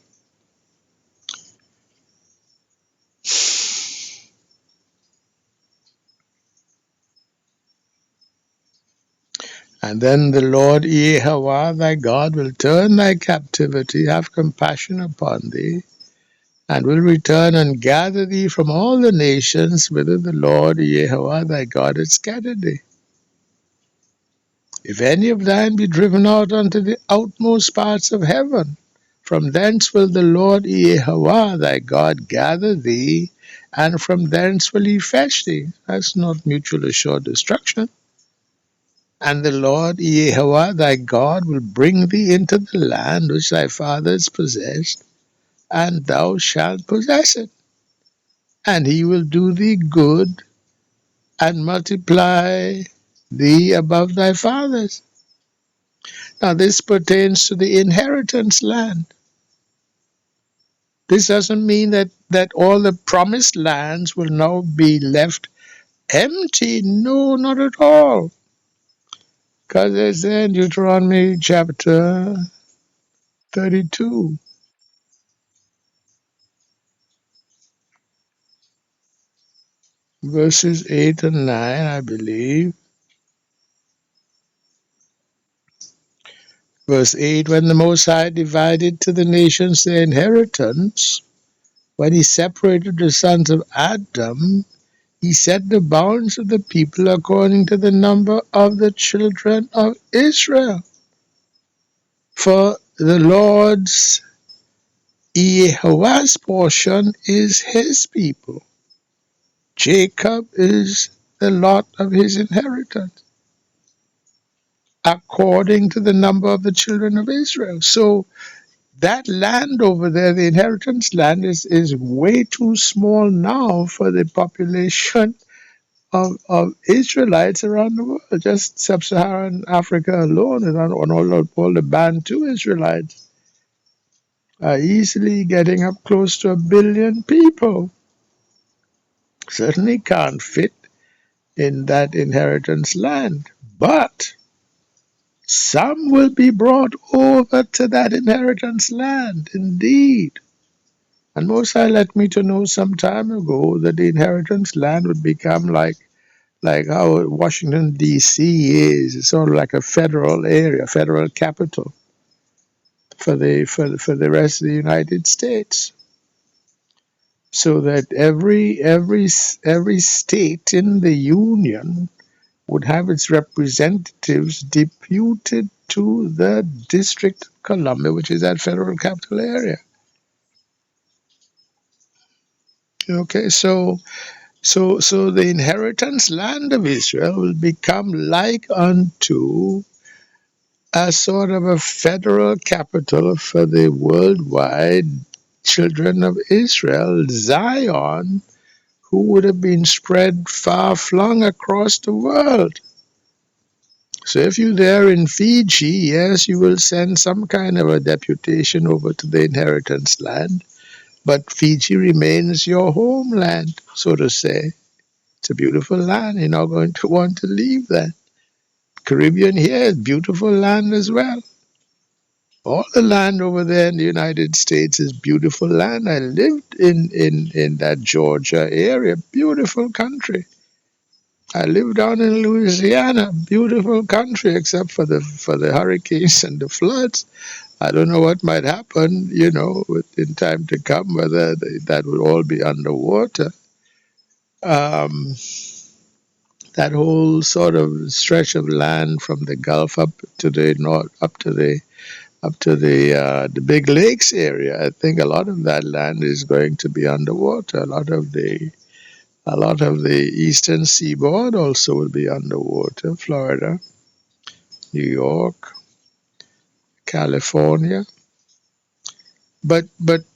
And then the Lord Yahweh thy God will turn thy captivity, have compassion upon thee, and will return and gather thee from all the nations whither the Lord Yahweh thy God hath scattered thee. If any of thine be driven out unto the outmost parts of heaven, from thence will the Lord Yahweh thy God gather thee, and from thence will he fetch thee. That's not mutual assured destruction. And the Lord Yahweh thy God will bring thee into the land which thy fathers possessed, and thou shalt possess it. And he will do thee good, and multiply thee above thy fathers. Now this pertains to the inheritance land. This doesn't mean that all the promised lands will now be left empty. No, not at all. Because it's in Deuteronomy chapter 32, verses 8 and 9, I believe. Verse 8, when the Most High divided to the nations their inheritance, when he separated the sons of Adam, he set the bounds of the people according to the number of the children of Israel. For the Lord's Yahweh's portion is his people. Jacob is the lot of his inheritance, according to the number of the children of Israel. So that land over there, the inheritance land, is way too small now for the population of Israelites around the world. Just sub-Saharan Africa alone, and all the Bantu Israelites are easily getting up close to 1 billion people. Certainly can't fit in that inheritance land. But some will be brought over to that inheritance land, indeed. And Most High let me to know some time ago that the inheritance land would become like how Washington D.C. is. It's sort of like a federal area, federal capital for the rest of the United States. So that every state in the union would have its representatives deputed to the District of Columbia, which is that federal capital area. Okay, so the inheritance land of Israel will become like unto a sort of a federal capital for the worldwide children of Israel, Zion, who would have been spread far flung across the world. So if you're there in Fiji, yes, you will send some kind of a deputation over to the inheritance land, but Fiji remains your homeland, so to say. It's a beautiful land. You're not going to want to leave that. Caribbean here is beautiful land as well. All the land over there in the United States is beautiful land. I lived in that Georgia area, beautiful country. I lived down in Louisiana, beautiful country, except for the hurricanes and the floods. I don't know what might happen, in time to come, whether that will all be underwater. Um, that whole sort of stretch of land from the Gulf up to the north, up to the Big Lakes area. I think a lot of that land is going to be underwater. A lot of the eastern seaboard also will be underwater. Florida, New York, California. But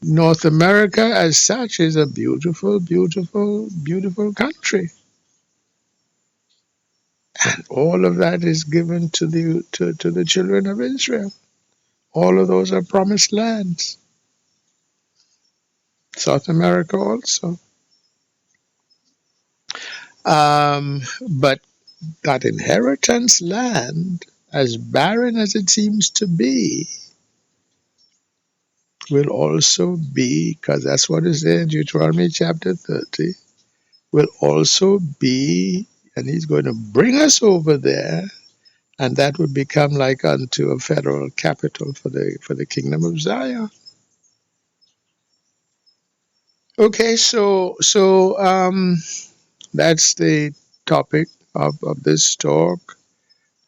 North America as such is a beautiful, beautiful, beautiful country. And all of that is given to the children of Israel. All of those are promised lands. South America also. But that inheritance land, as barren as it seems to be, will also be, because that's what it says in Deuteronomy chapter 30, will also be, and he's going to bring us over there, and that would become like unto a federal capital for the kingdom of Zion. Okay, so that's the topic of this talk.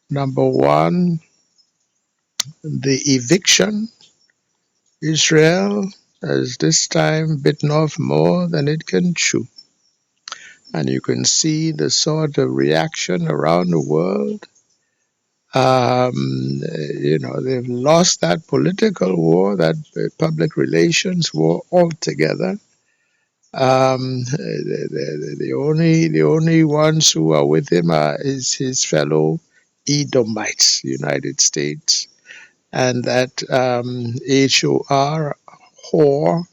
Number one, the eviction. Israel has this time bitten off more than it can chew. And you can see the sort of reaction around the world. They've lost that political war, that public relations war altogether. The only ones who are with him is his fellow Edomites, United States, and that HOR whore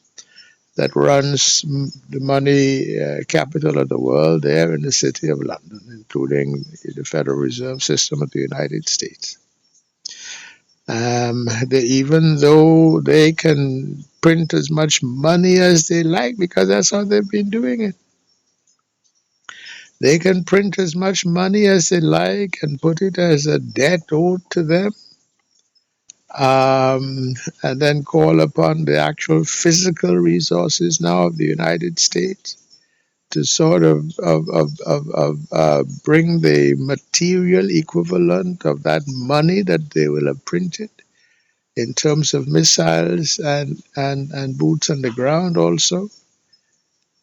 that runs the money capital of the world there in the city of London, including the Federal Reserve System of the United States. Even though they can print as much money as they like, because that's how they've been doing it. They can print as much money as they like and put it as a debt owed to them, and then call upon the actual physical resources now of the United States to sort of bring the material equivalent of that money that they will have printed in terms of missiles and boots on the ground also.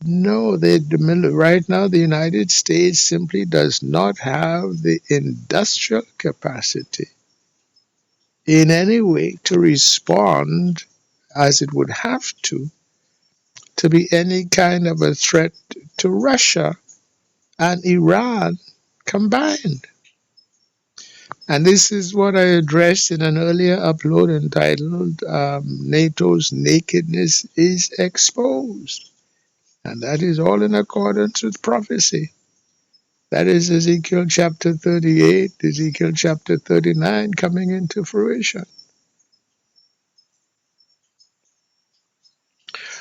No, right now the United States simply does not have the industrial capacity in any way to respond as it would have to be any kind of a threat to Russia and Iran combined. And this is what I addressed in an earlier upload entitled NATO's Nakedness is Exposed. And that is all in accordance with prophecy. That is Ezekiel chapter 38, Ezekiel chapter 39 coming into fruition.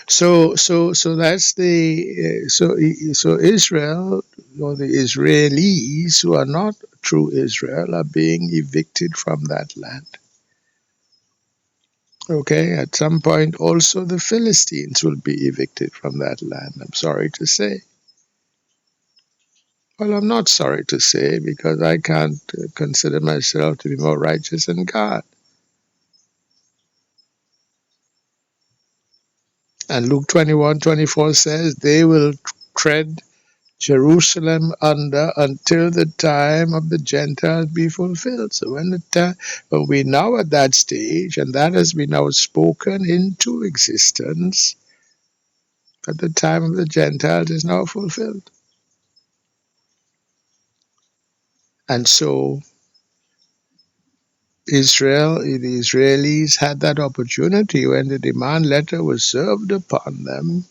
So that's so Israel, or the Israelis who are not true Israel, are being evicted from that land. Okay, at some point also the Philistines will be evicted from that land, I'm sorry to say. Well, I'm not sorry to say, because I can't consider myself to be more righteous than God. And Luke 21:24 says, they will tread Jerusalem under until the time of the Gentiles be fulfilled. So when we're now at that stage, and that has been now spoken into existence, that the time of the Gentiles is now fulfilled. And so the Israelis had that opportunity when the demand letter was served upon them.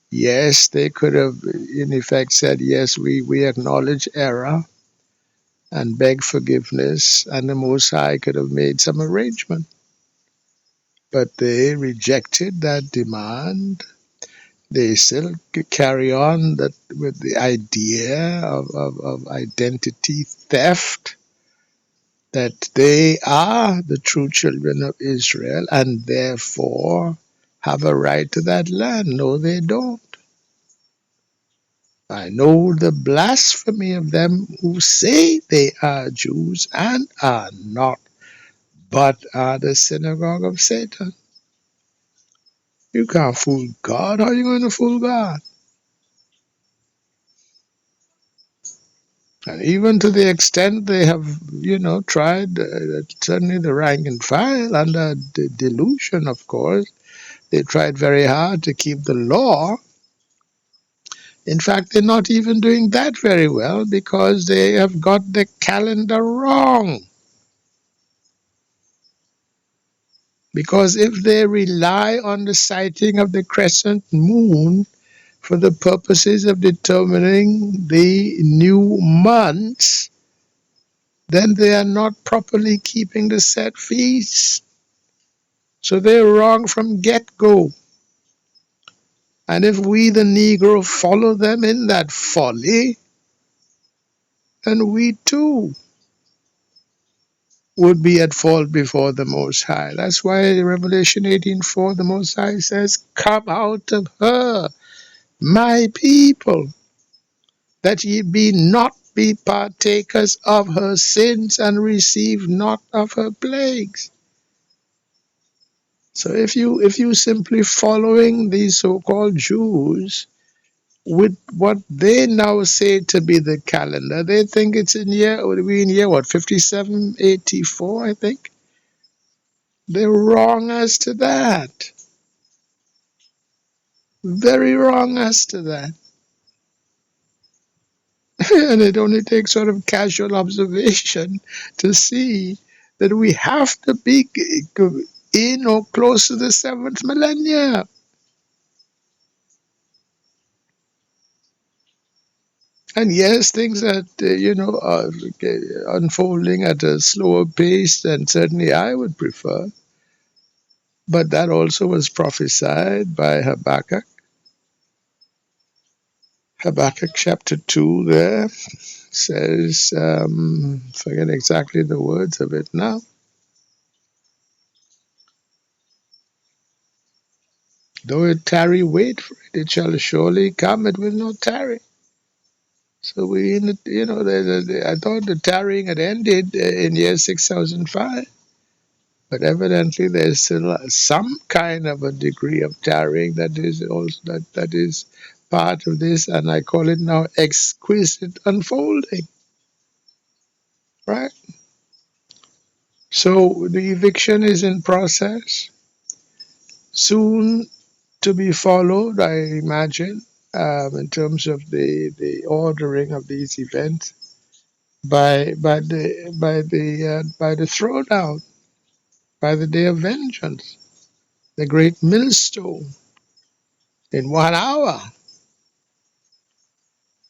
Yes, they could have in effect said, yes, we acknowledge error and beg forgiveness, and the Most High could have made some arrangement. But they rejected that demand. They still carry on with the idea of identity theft, that they are the true children of Israel and therefore have a right to that land. No, they don't. I know the blasphemy of them who say they are Jews and are not, but are the synagogue of Satan. You can't fool God. How are you going to fool God? And even to the extent they have, tried, certainly the rank and file, under the delusion, of course, they tried very hard to keep the law. In fact, they're not even doing that very well, because they have got the calendar wrong. Because if they rely on the sighting of the crescent moon for the purposes of determining the new months, then they are not properly keeping the set feasts. So they're wrong from get-go. And if we, the Negro, follow them in that folly, then we too would be at fault before the Most High. That's why Revelation 18:4, the Most High says, "Come out of her, my people, that ye be partakers of her sins and receive not of her plagues." So if you simply following these so-called Jews with what they now say to be the calendar, they think it's in year, would it be in year what, 5784, I think? They're wrong as to that. Very wrong as to that. And it only takes sort of casual observation to see that we have to be in or close to the seventh millennium. And yes, things that, are unfolding at a slower pace than certainly I would prefer. But that also was prophesied by Habakkuk. Habakkuk chapter 2 there says, forget exactly the words of it now. Though it tarry, wait for it. It shall surely come. It will not tarry. So we, I thought the tarrying had ended in year 6005. But evidently there's still some kind of a degree of tarrying that is also that is part of this, and I call it now exquisite unfolding. Right? So the eviction is in process, soon to be followed, I imagine, in terms of the ordering of these events by the throwdown, by the day of vengeance, the great millstone in 1 hour.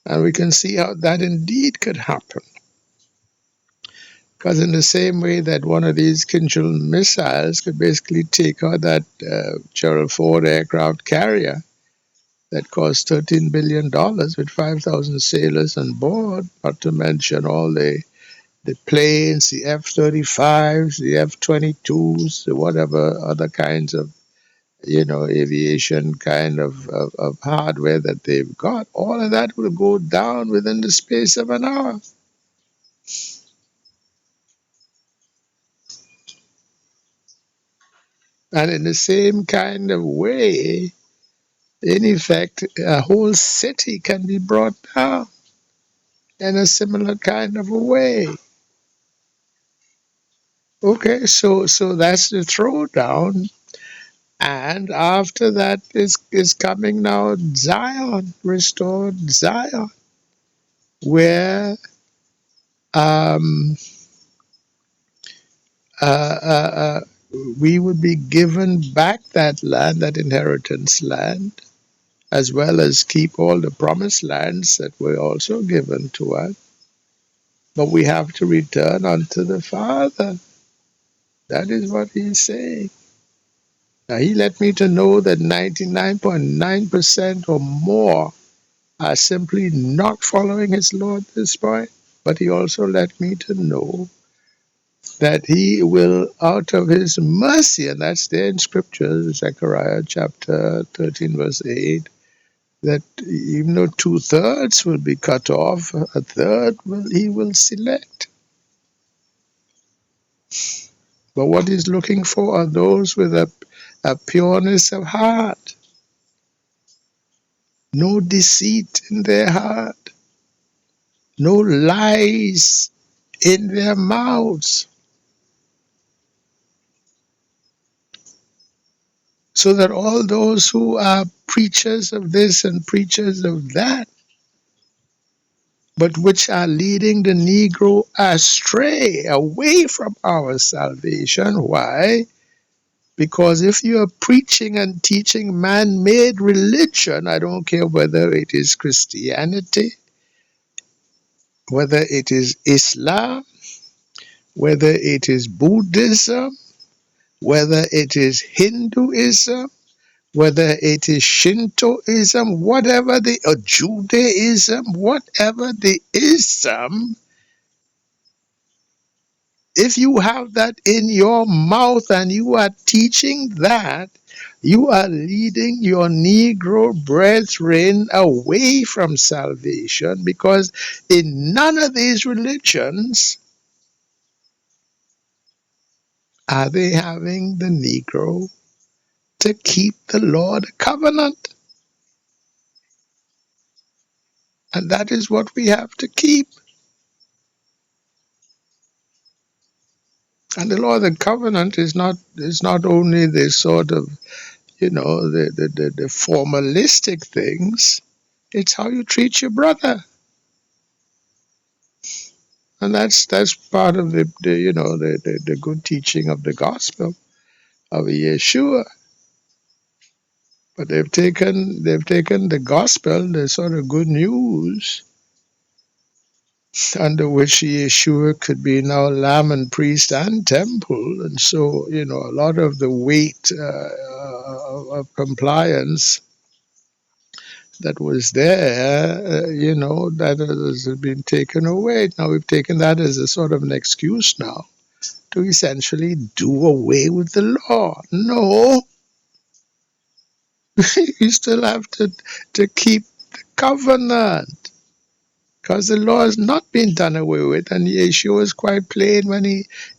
And we can see how that indeed could happen. Because in the same way that one of these Kinjal missiles could basically take out that Gerald Ford aircraft carrier that cost $13 billion with 5,000 sailors on board, not to mention all the planes, the F-35s, the F-22s, whatever other kinds of, aviation kind of hardware that they've got. All of that will go down within the space of an hour. And in the same kind of way, in effect, a whole city can be brought down in a similar kind of a way. Okay, so that's the throwdown. And after that is coming now Zion, restored Zion, where um, uh, uh, uh, we would be given back that land, that inheritance land, as well as keep all the promised lands that were also given to us. But we have to return unto the Father. That is what he's saying. Now, he let me to know that 99.9% or more are simply not following his law at this point. But he also let me to know that he will, out of his mercy, and that's there in Scripture, Zechariah chapter 13, verse 8, that even though 2/3 will be cut off, a third he will select. But what he's looking for are those with a pureness of heart, no deceit in their heart, no lies in their mouths, so that all those who are preachers of this and preachers of that, but which are leading the Negro astray, away from our salvation. Why? Because if you are preaching and teaching man-made religion, I don't care whether it is Christianity, whether it is Islam, whether it is Buddhism, whether it is Hinduism, whether it is Shintoism, whatever the or Judaism, whatever the ism, if you have that in your mouth and you are teaching that, you are leading your Negro brethren away from salvation, because in none of these religions are they having the Negro to keep the law, the covenant. And that is what we have to keep. And the law of the covenant is not only the sort of, the formalistic things. It's how you treat your brother. And that's part of the good teaching of the gospel of Yeshua. But they've taken the gospel, the sort of good news, under which Yeshua could be now lamb and priest and temple. And so, a lot of the weight of compliance that was there, that has been taken away. Now we've taken that as a sort of an excuse now to essentially do away with the law. No, you still have to keep the covenant. Because the law has not been done away with, and Yeshua is quite plain when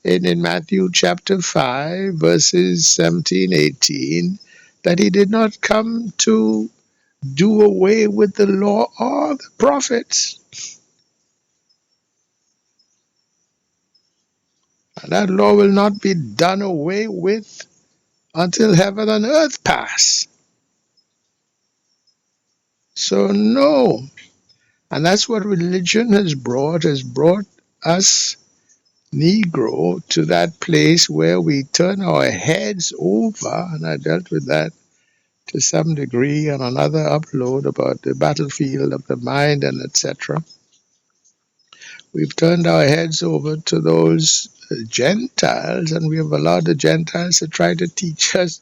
in Matthew chapter 5, verses 17, 18, that he did not come to do away with the law or the prophets. And that law will not be done away with until heaven and earth pass. So no. And that's what religion has brought us Negro to that place where we turn our heads over, and I dealt with that to some degree on another upload about the battlefield of the mind and etc. We've turned our heads over to those Gentiles, and we have allowed the Gentiles to try to teach us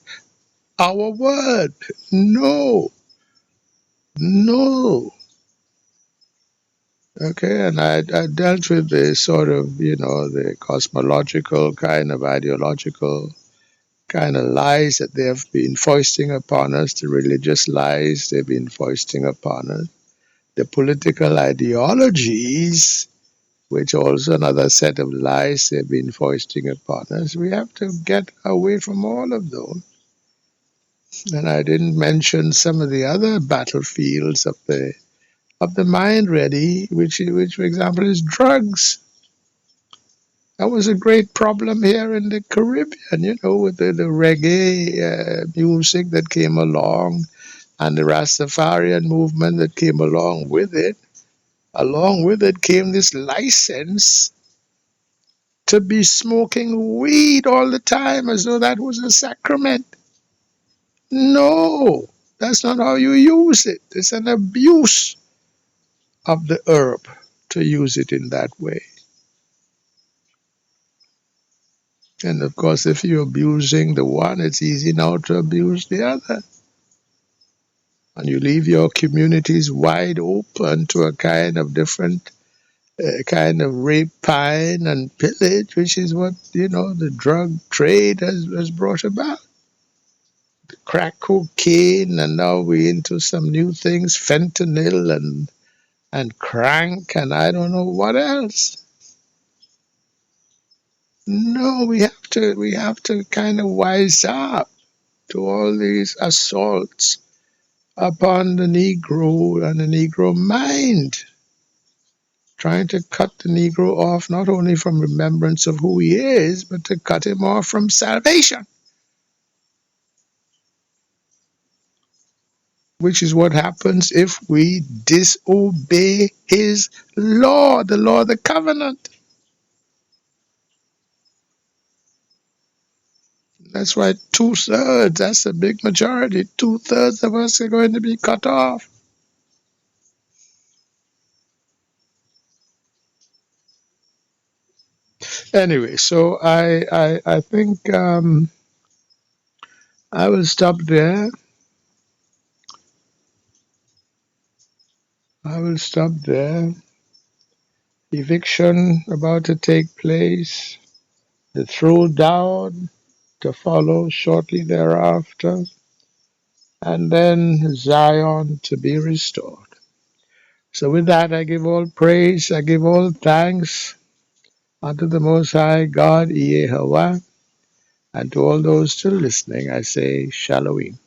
our word. No, no. Okay, and I dealt with the sort of, the cosmological kind of ideological kind of lies that they have been foisting upon us, the religious lies they've been foisting upon us, the political ideologies, which also another set of lies they've been foisting upon us. We have to get away from all of those. And I didn't mention some of the other battlefields of the mind ready, which for example is drugs. That was a great problem here in the Caribbean, with the reggae music that came along and the Rastafarian movement that came along with it. Along with it came this license to be smoking weed all the time as though that was a sacrament. No, that's not how you use it. It's an abuse of the herb to use it in that way. And of course, if you're abusing the one, it's easy now to abuse the other. And you leave your communities wide open to a kind of different kind of rapine and pillage, which is what, the drug trade has brought about. The crack cocaine, and now we're into some new things, fentanyl and crank, and I don't know what else. No, we have to kind of wise up to all these assaults upon the Negro and the Negro mind, trying to cut the Negro off not only from remembrance of who he is, but to cut him off from salvation, which is what happens if we disobey his law, the law of the covenant. That's why 2/3, that's a big majority. 2/3 of us are going to be cut off. Anyway, so I think I will stop there. I will stop there. Eviction about to take place. The throwdown to follow shortly thereafter. And then Zion to be restored. So with that, I give all praise, I give all thanks unto the Most High God, Yahweh, and to all those still listening, I say Shalom.